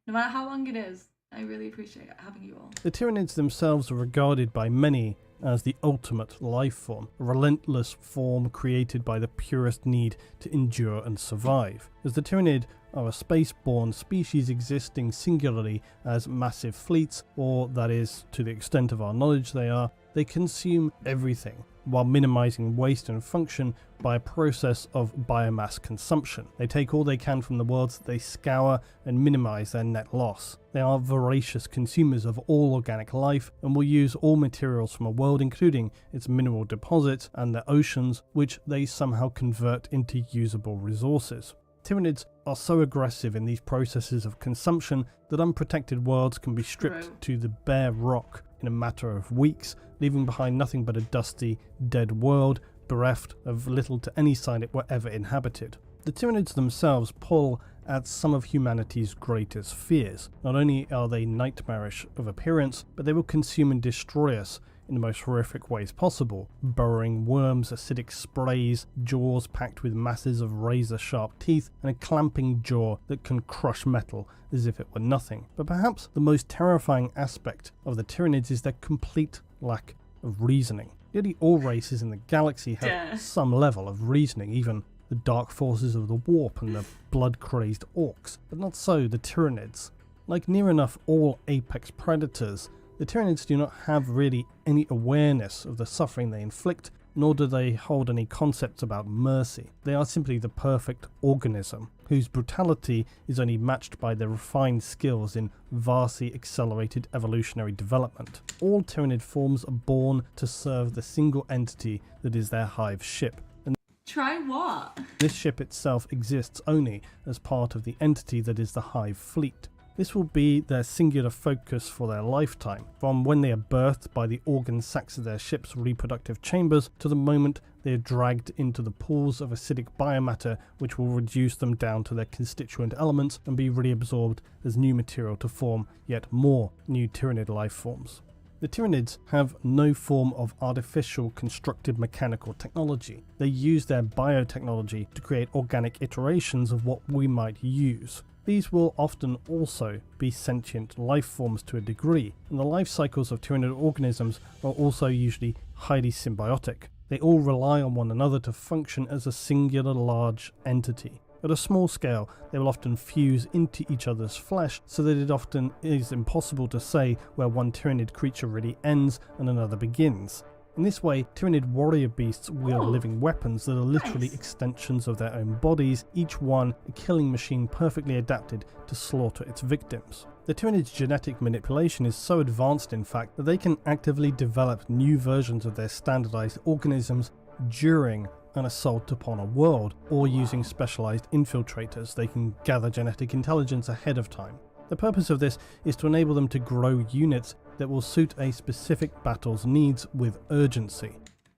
no matter how long it is. I really appreciate having you all. The Tyranids themselves are regarded by many as the ultimate life form, a relentless form created by the purest need to endure and survive. As the Tyranid are a space-borne species existing singularly as massive fleets, or that is, to the extent of our knowledge they consume everything, while minimizing waste and function by a process of biomass consumption. They take all they can from the worlds that they scour and minimize their net loss. They are voracious consumers of all organic life and will use all materials from a world, including its mineral deposits and their oceans, which they somehow convert into usable resources. Tyranids are so aggressive in these processes of consumption that unprotected worlds can be stripped to the bare rock in a matter of weeks, leaving behind nothing but a dusty, dead world, bereft of little to any sign it were ever inhabited. The Tyranids themselves pull at some of humanity's greatest fears. Not only are they nightmarish of appearance, but they will consume and destroy us in the most horrific ways possible. Burrowing worms, acidic sprays, jaws packed with masses of razor-sharp teeth, and a clamping jaw that can crush metal as if it were nothing. But perhaps the most terrifying aspect of the Tyranids is their complete lack of reasoning. Nearly all races in the galaxy have some level of reasoning, even the dark forces of the warp and the blood-crazed orcs, but not so the Tyranids. Like near enough all apex predators, the Tyranids do not have really any awareness of the suffering they inflict, nor do they hold any concepts about mercy. They are simply the perfect organism, whose brutality is only matched by their refined skills in vastly accelerated evolutionary development. All Tyranid forms are born to serve the single entity that is their Hive ship. And try what? This ship itself exists only as part of the entity that is the Hive fleet. This will be their singular focus for their lifetime, from when they are birthed by the organ sacs of their ship's reproductive chambers to the moment they are dragged into the pools of acidic biomatter, which will reduce them down to their constituent elements and be reabsorbed as new material to form yet more new Tyranid life forms. The Tyranids have no form of artificial constructed mechanical technology. They use their biotechnology to create organic iterations of what we might use. These will often also be sentient life forms to a degree, and the life cycles of Tyranid organisms are also usually highly symbiotic. They all rely on one another to function as a singular large entity. At a small scale, they will often fuse into each other's flesh, so that it often is impossible to say where one Tyranid creature really ends and another begins. In this way, Tyranid warrior beasts wield living weapons that are literally extensions of their own bodies, each one a killing machine perfectly adapted to slaughter its victims. The Tyranid's genetic manipulation is so advanced, in fact, that they can actively develop new versions of their standardized organisms during an assault upon a world, or using specialized infiltrators. They can gather genetic intelligence ahead of time. The purpose of this is to enable them to grow units that will suit a specific battle's needs with urgency.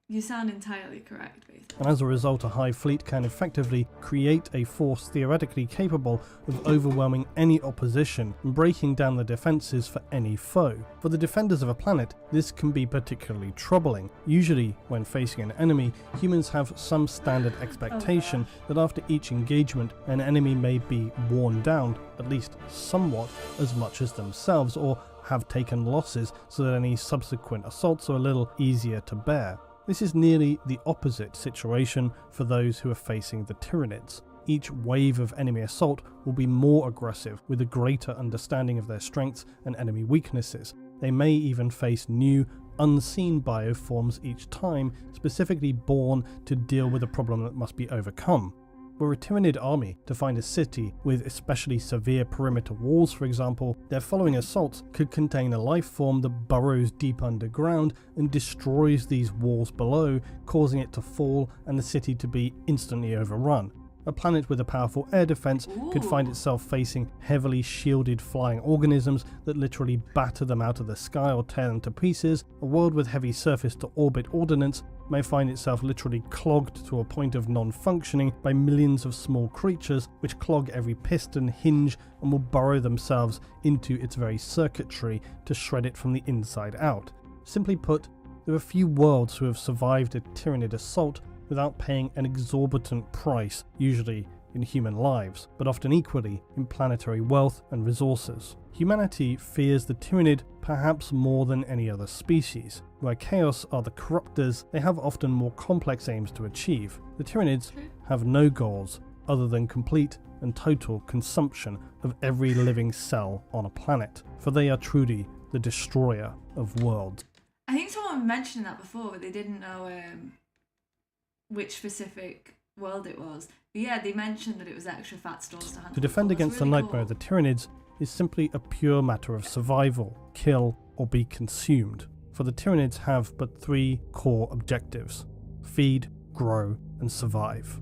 You sound entirely correct, basically. And as a result, a Hive fleet can effectively create a force theoretically capable of overwhelming any opposition and breaking down the defenses for any foe. For the defenders of a planet, this can be particularly troubling. Usually, when facing an enemy, humans have some standard expectation that after each engagement, an enemy may be worn down, at least somewhat, as much as themselves, or have taken losses so that any subsequent assaults are a little easier to bear. This is nearly the opposite situation for those who are facing the Tyranids. Each wave of enemy assault will be more aggressive, with a greater understanding of their strengths and enemy weaknesses. They may even face new, unseen bioforms each time, specifically born to deal with a problem that must be overcome. Were a Tyranid army to find a city with especially severe perimeter walls, for example, their following assaults could contain a life form that burrows deep underground and destroys these walls below, causing it to fall and the city to be instantly overrun. A planet with a powerful air defense could find itself facing heavily shielded flying organisms that literally batter them out of the sky or tear them to pieces. A world with heavy surface to orbit ordnance may find itself literally clogged to a point of non-functioning by millions of small creatures which clog every piston, hinge, and will burrow themselves into its very circuitry to shred it from the inside out. Simply put, there are few worlds who have survived a Tyranid assault without paying an exorbitant price, usually in human lives, but often equally in planetary wealth and resources. Humanity fears the Tyranid perhaps more than any other species. Where Chaos are the corruptors, they have often more complex aims to achieve. The Tyranids have no goals other than complete and total consumption of every living cell on a planet, for they are truly the destroyer of worlds. I think someone mentioned that before, but they didn't know which specific world it was. But yeah, they mentioned that it was extra fat stores to hunt. To defend against the nightmare of the Tyranids is simply a pure matter of survival, kill or be consumed. For the Tyranids have but three core objectives: feed, grow and survive.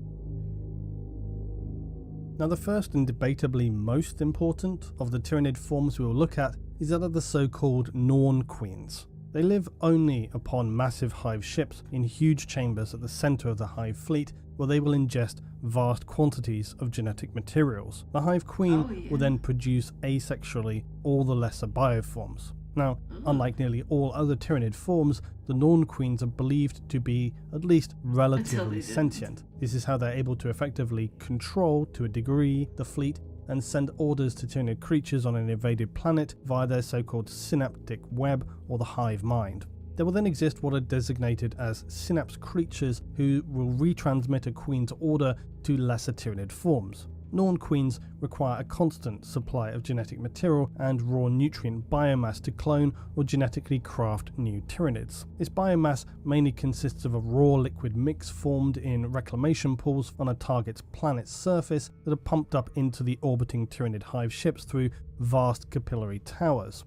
Now the first and debatably most important of the Tyranid forms we will look at is that of the so-called Norn Queens. They live only upon massive Hive ships in huge chambers at the centre of the Hive fleet, where they will ingest vast quantities of genetic materials. The Hive Queen will then produce asexually all the lesser bioforms. Now, unlike nearly all other Tyranid forms, the Norn Queens are believed to be at least relatively sentient. This is how they're able to effectively control, to a degree, the fleet and send orders to Tyranid creatures on an invaded planet via their so-called synaptic web or the hive mind. There will then exist what are designated as synapse creatures who will retransmit a queen's order to lesser Tyranid forms. Norn Queens require a constant supply of genetic material and raw nutrient biomass to clone or genetically craft new Tyranids. This biomass mainly consists of a raw liquid mix formed in reclamation pools on a target's planet's surface that are pumped up into the orbiting Tyranid hive ships through vast capillary towers.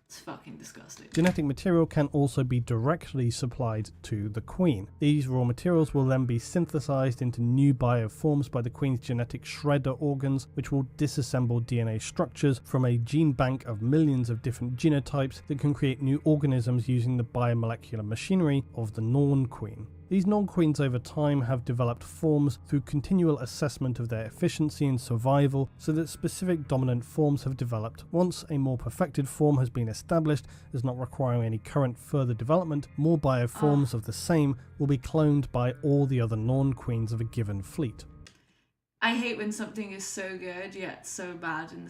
It's fucking disgusting. Genetic material can also be directly supplied to the Queen. These raw materials will then be synthesized into new bioforms by the Queen's genetic shredder organs, which will disassemble DNA structures from a gene bank of millions of different genotypes that can create new organisms using the biomolecular machinery of the Norn Queen. These Norn Queens over time have developed forms through continual assessment of their efficiency and survival, so that specific dominant forms have developed. Once a more perfected form has been established as not requiring any current further development, more bioforms of the same will be cloned by all the other Norn Queens of a given fleet. I hate when something is so good yet so bad in the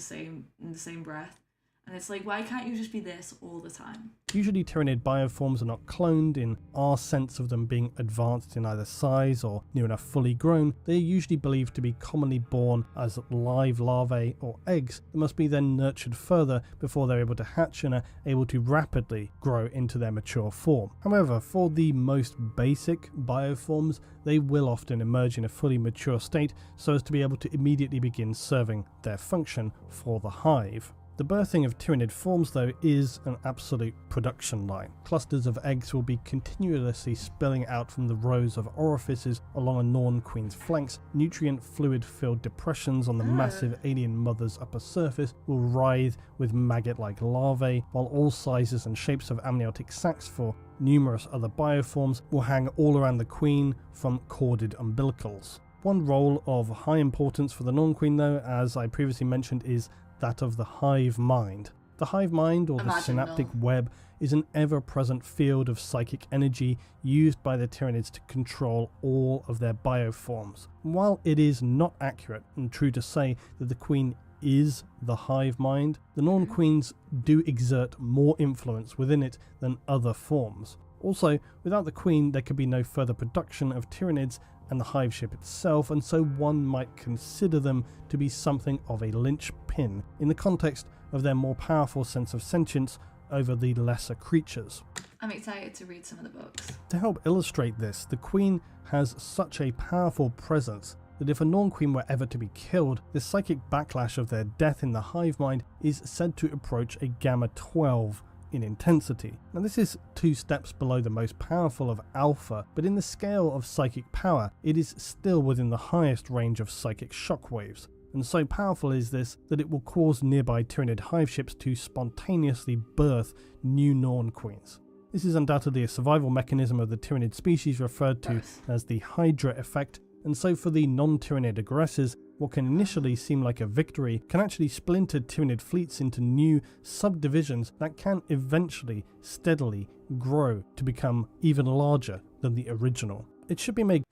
same breath. And it's like, why can't you just be this all the time? Usually Tyranid bioforms are not cloned in our sense of them being advanced in either size or near enough fully grown. They are usually believed to be commonly born as live larvae or eggs that must be then nurtured further before they're able to hatch and are able to rapidly grow into their mature form. However, for the most basic bioforms, they will often emerge in a fully mature state so as to be able to immediately begin serving their function for the hive. The birthing of Tyranid forms, though, is an absolute production line. Clusters of eggs will be continuously spilling out from the rows of orifices along a Norn Queen's flanks. Nutrient fluid-filled depressions on the massive alien mother's upper surface will writhe with maggot-like larvae, while all sizes and shapes of amniotic sacs for numerous other bioforms will hang all around the Queen from corded umbilicals. One role of high importance for the Norn Queen, though, as I previously mentioned, is that of the hive mind. The hive mind, or the synaptic web, is an ever-present field of psychic energy used by the Tyranids to control all of their bioforms. While it is not accurate and true to say that the Queen is the hive mind, the Norn Queens do exert more influence within it than other forms. Also, without the Queen, there could be no further production of Tyranids and the hive ship itself, and so one might consider them to be something of a linchpin in the context of their more powerful sense of sentience over the lesser creatures. I'm excited to read some of the books. To help illustrate this, the Queen has such a powerful presence that if a Norn Queen were ever to be killed, the psychic backlash of their death in the hive mind is said to approach a gamma 12 in intensity. Now this is 2 steps below the most powerful of alpha, but in the scale of psychic power, it is still within the highest range of psychic shockwaves. And so powerful is this that it will cause nearby Tyranid hive ships to spontaneously birth new Norn Queens. This is undoubtedly a survival mechanism of the Tyranid species referred to as the Hydra effect, and so for the non-Tyranid aggressors, what can initially seem like a victory can actually splinter Tyranid fleets into new subdivisions that can eventually steadily grow to become even larger than the original. It should be made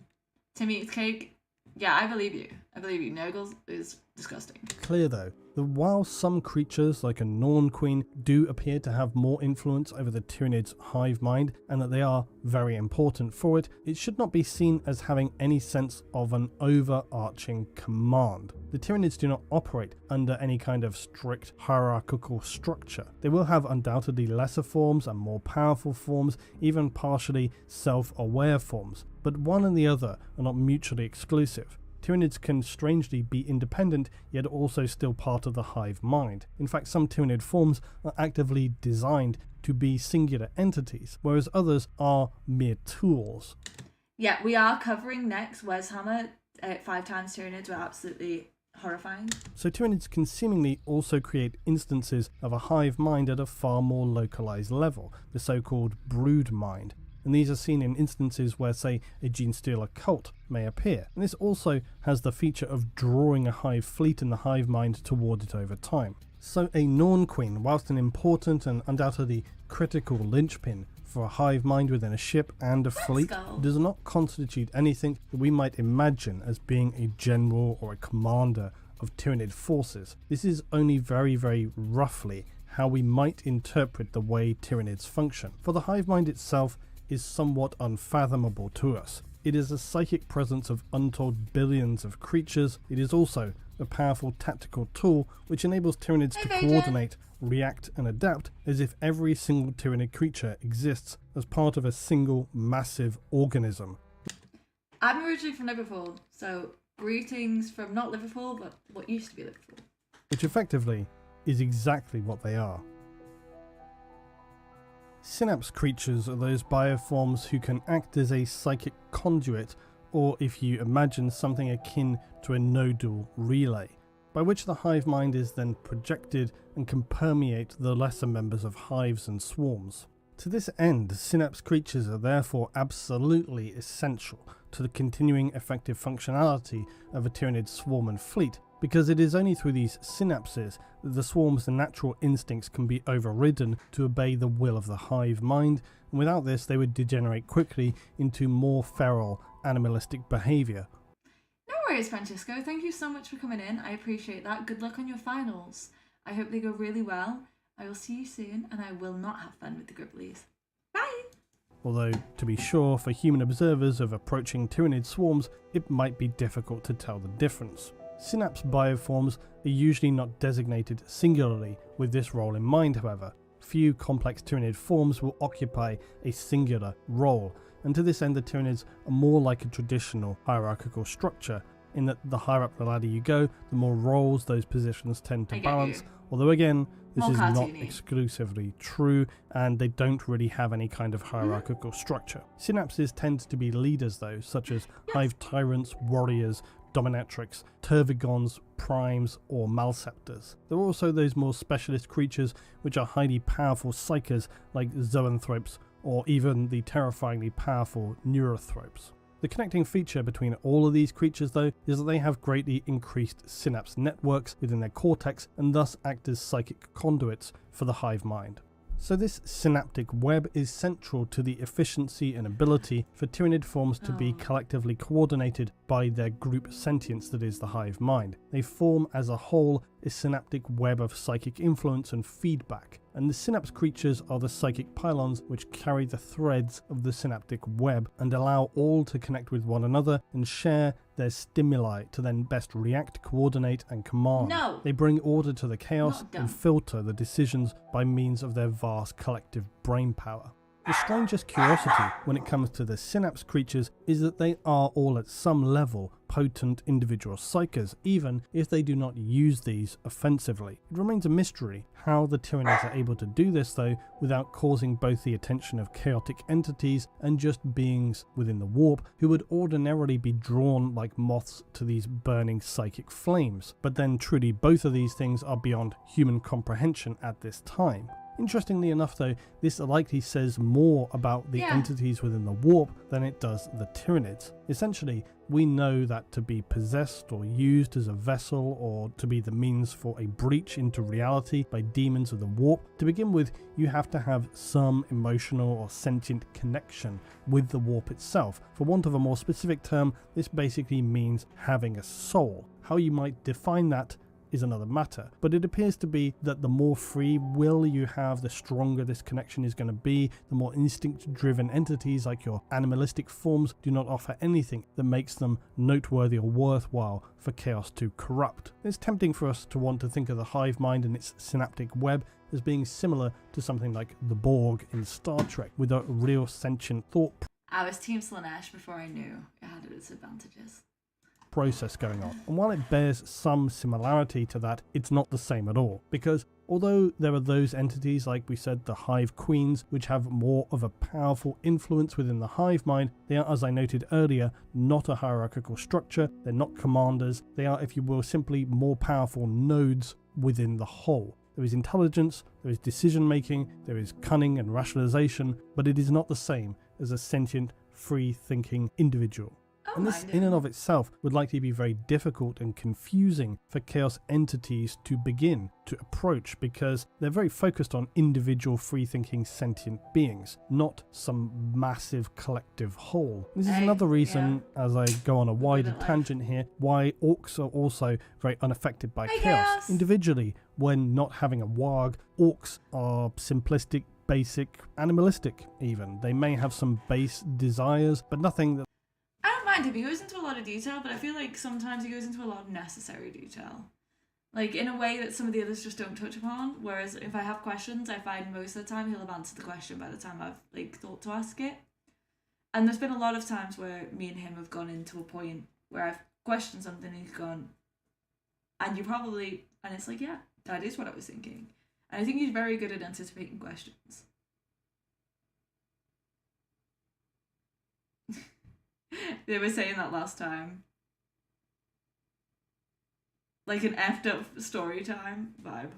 Timmy eats cake. Yeah, I believe you. I believe you. Nurgle is disgusting. clear though that while some creatures like a Norn Queen do appear to have more influence over the Tyranid's hive mind and that they are very important for it, it should not be seen as having any sense of an overarching command. The Tyranids do not operate under any kind of strict hierarchical structure. They will have undoubtedly lesser forms and more powerful forms, even partially self-aware forms, but one and the other are not mutually exclusive. Tyranids can strangely be independent, yet also still part of the hive mind. In fact, some Tyranid forms are actively designed to be singular entities, whereas others are mere tools. Yeah, we are covering next Warhammer 5 times Tyranids were absolutely horrifying. So Tyranids can seemingly also create instances of a hive mind at a far more localized level, the so-called brood mind. And these are seen in instances where, say, a Genestealer cult may appear. And this also has the feature of drawing a hive fleet in the hive mind toward it over time. So a Norn Queen, whilst an important and undoubtedly critical linchpin for a hive mind within a ship and a fleet, does not constitute anything that we might imagine as being a general or a commander of Tyranid forces. This is only very, very roughly how we might interpret the way Tyranids function. For the hive mind itself is somewhat unfathomable to us. It is a psychic presence of untold billions of creatures. It is also a powerful tactical tool which enables Tyranids to coordinate, react and adapt as if every single Tyranid creature exists as part of a single massive organism. I'm originally from Liverpool, so greetings from not Liverpool, but what used to be Liverpool. Which effectively is exactly what they are. Synapse creatures are those bioforms who can act as a psychic conduit, or if you imagine something akin to a nodal relay, by which the hive mind is then projected and can permeate the lesser members of hives and swarms. To this end, synapse creatures are therefore absolutely essential to the continuing effective functionality of a Tyranid swarm and fleet, because it is only through these synapses that the swarm's natural instincts can be overridden to obey the will of the hive mind, and without this they would degenerate quickly into more feral, animalistic behaviour. No worries, Francisco. Thank you so much for coming in. I appreciate that. Good luck on your finals. I hope they go really well. I will see you soon, and I will not have fun with the Gribblies. Bye! Although, to be sure, for human observers of approaching Tyranid swarms, it might be difficult to tell the difference. Synapse bioforms are usually not designated singularly with this role in mind, however. Few complex Tyranid forms will occupy a singular role, and to this end the Tyranids are more like a traditional hierarchical structure, in that the higher up the ladder you go, the more roles those positions tend to balance, although again, this more is cartoony. not exclusively true, and they don't really have any kind of hierarchical structure. Synapses tend to be leaders though, such as hive tyrants, warriors, dominatrix, tervigons, primes, or malceptors. There are also those more specialist creatures which are highly powerful psychers like zoanthropes, or even the terrifyingly powerful neurothropes. The connecting feature between all of these creatures though is that they have greatly increased synapse networks within their cortex and thus act as psychic conduits for the hive mind. So this synaptic web is central to the efficiency and ability for Tyranid forms to be collectively coordinated by their group sentience that is the hive mind. They form as a whole a synaptic web of psychic influence and feedback, and the synapse creatures are the psychic pylons which carry the threads of the synaptic web and allow all to connect with one another and share their stimuli to then best react, coordinate and command. No. They bring order to the chaos Not done. and filter the decisions by means of their vast collective brain power. The strangest curiosity when it comes to the Synapse creatures is that they are all at some level potent individual psykers, even if they do not use these offensively. It remains a mystery how the Tyranids are able to do this though without causing both the attention of chaotic entities and just beings within the warp who would ordinarily be drawn like moths to these burning psychic flames. But then truly both of these things are beyond human comprehension at this time. Interestingly enough though, this likely says more about the entities within the warp than it does the Tyranids. Essentially, we know that to be possessed or used as a vessel or to be the means for a breach into reality by demons of the warp, to begin with you have to have some emotional or sentient connection with the warp itself. For want of a more specific term, this basically means having a soul. How you might define that is another matter, but it appears to be that the more free will you have, the stronger this connection is going to be. The more instinct-driven entities like your animalistic forms do not offer anything that makes them noteworthy or worthwhile for chaos to corrupt. It's tempting for us to want to think of the hive mind and its synaptic web as being similar to something like the Borg in Star Trek, with a real sentient thought I was Team Slanesh before I knew it had its advantages. Process going on, and while it bears some similarity to that, it's not the same at all, because although there are those entities like we said, the hive queens, which have more of a powerful influence within the hive mind, they are, as I noted earlier, not a hierarchical structure. They're not commanders. They are, if you will, simply more powerful nodes within the whole. There is intelligence, there is decision making, there is cunning and rationalization, but it is not the same as a sentient, free thinking individual. And this in and of itself would likely be very difficult and confusing for chaos entities to begin to approach, because they're very focused on individual free-thinking sentient beings, not some massive collective whole. This is another reason, as I go on a wider tangent here, why orcs are also very unaffected by chaos. Individually, when not having a warg, orcs are simplistic, basic, animalistic even. They may have some base desires, but nothing that I don't mind him. He goes into a lot of detail, but I feel like sometimes he goes into a lot of necessary detail. Like, in a way that some of the others just don't touch upon. Whereas if I have questions, I find most of the time he'll have answered the question by the time I've, thought to ask it. And there's been a lot of times where me and him have gone into a point where I've questioned something and he's gone, and you probably... And it's like, yeah, that is what I was thinking. And I think he's very good at anticipating questions. They were saying that last time. Like an effed up story time vibe.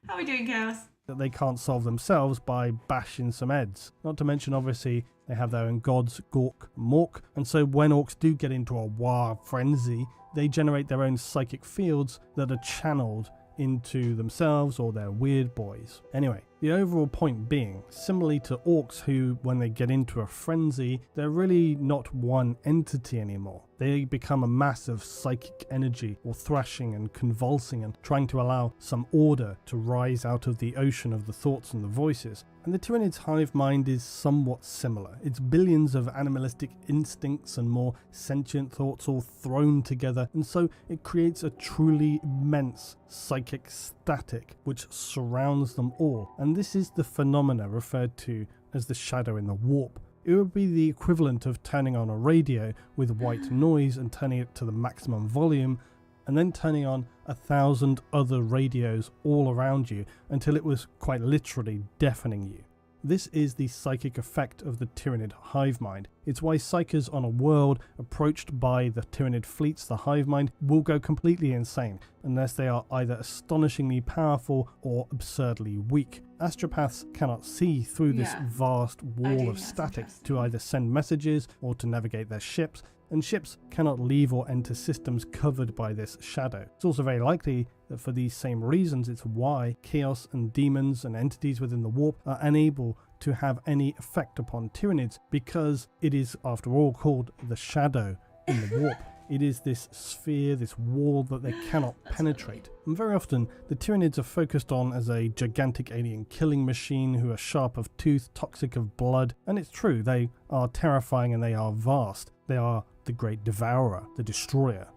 How are we doing, Chaos? That they can't solve themselves by bashing some heads. Not to mention, obviously, they have their own gods, Gork and Mork, and so when orcs do get into a war frenzy, they generate their own psychic fields that are channeled into themselves or their weird boys. Anyway, the overall point being, similarly to orcs who, when they get into a frenzy, they're really not one entity anymore. They become a mass of psychic energy, or thrashing and convulsing and trying to allow some order to rise out of the ocean of the thoughts and the voices. And the Tyranid's hive mind is somewhat similar. It's billions of animalistic instincts and more sentient thoughts all thrown together, and so it creates a truly immense psychic static which surrounds them all. And this is the phenomena referred to as the shadow in the warp. It would be the equivalent of turning on a radio with white noise and turning it to the maximum volume, and then turning on 1,000 other radios all around you until it was quite literally deafening you. This is the psychic effect of the Tyranid hive mind. It's why psychers on a world approached by the Tyranid fleets, the hive mind, will go completely insane unless they are either astonishingly powerful or absurdly weak. Astropaths cannot see through this vast wall of static to either send messages or to navigate their ships, and ships cannot leave or enter systems covered by this shadow. It's also very likely that for these same reasons it's why chaos and demons and entities within the warp are unable to have any effect upon Tyranids, because it is after all called the shadow in the warp. It is this sphere, this wall that they cannot penetrate. And very often the Tyranids are focused on as a gigantic alien killing machine who are sharp of tooth, toxic of blood, and it's true, they are terrifying and they are vast. They are the great devourer, the destroyer.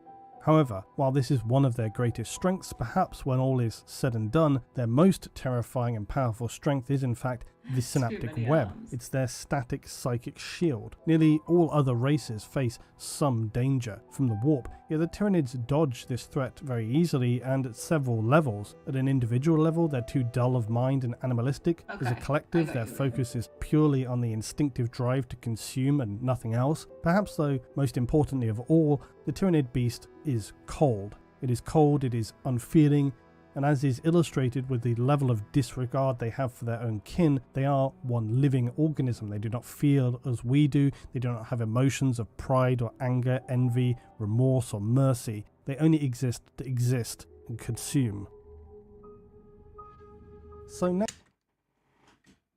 However, while this is one of their greatest strengths, perhaps when all is said and done, their most terrifying and powerful strength is in fact the synaptic many web. arms. It's their static psychic shield. Nearly all other races face some danger from the warp, yet the Tyranids dodge this threat very easily and at several levels. At an individual level, they're too dull of mind and animalistic. As a Okay, collective, I got their you there. focus is purely on the instinctive drive to consume and nothing else. Perhaps though, most importantly of all, the Tyranid beast is cold. It is cold, it is unfeeling, and as is illustrated with the level of disregard they have for their own kin, they are one living organism. They do not feel as we do, they do not have emotions of pride or anger, envy, remorse or mercy. They only exist to exist and consume.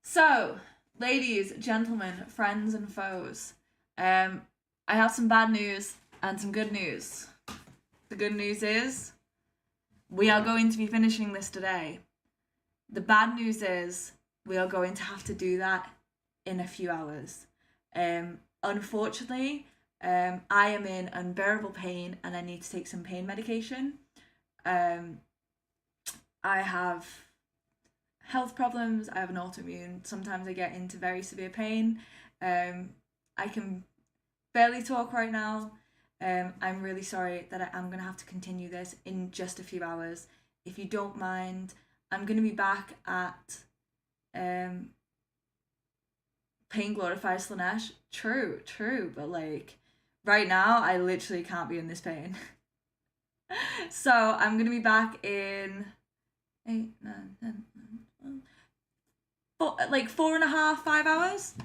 So, ladies, gentlemen, friends and foes, I have some bad news and some good news. The good news is we are going to be finishing this today. The bad news is we are going to have to do that in a few hours. Unfortunately, I am in unbearable pain and I need to take some pain medication. I have health problems, I have an autoimmune. Sometimes I get into very severe pain. I can barely talk right now. I'm really sorry that I am going to have to continue this in just a few hours. If you don't mind, I'm going to be back at Pain Glorifies Slanesh. True, but like right now I literally can't be in this pain. So I'm going to be back in 8, 9, 10, 11, 4.5, 5 hours.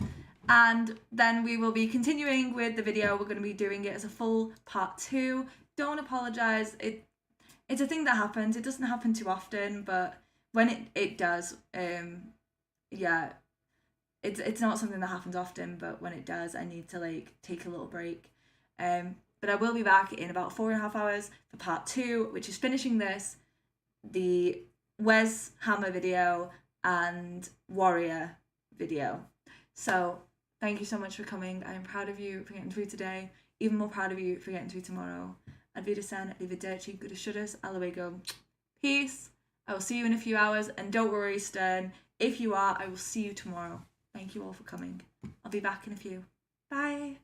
And then we will be continuing with the video. We're going to be doing it as a full part 2. Don't apologise. It's a thing that happens. It doesn't happen too often, but when it does, yeah, it's not something that happens often, but when it does, I need to like take a little break. But I will be back in about 4.5 hours for part 2, which is finishing this, the Wes Hammer video and Warrior video. So thank you so much for coming. I am proud of you for getting through today. Even more proud of you for getting through tomorrow. Advidasan, Arrivederci, Good Shuddas, Alawego. Peace. I will see you in a few hours. And don't worry, Stern. If you are, I will see you tomorrow. Thank you all for coming. I'll be back in a few. Bye.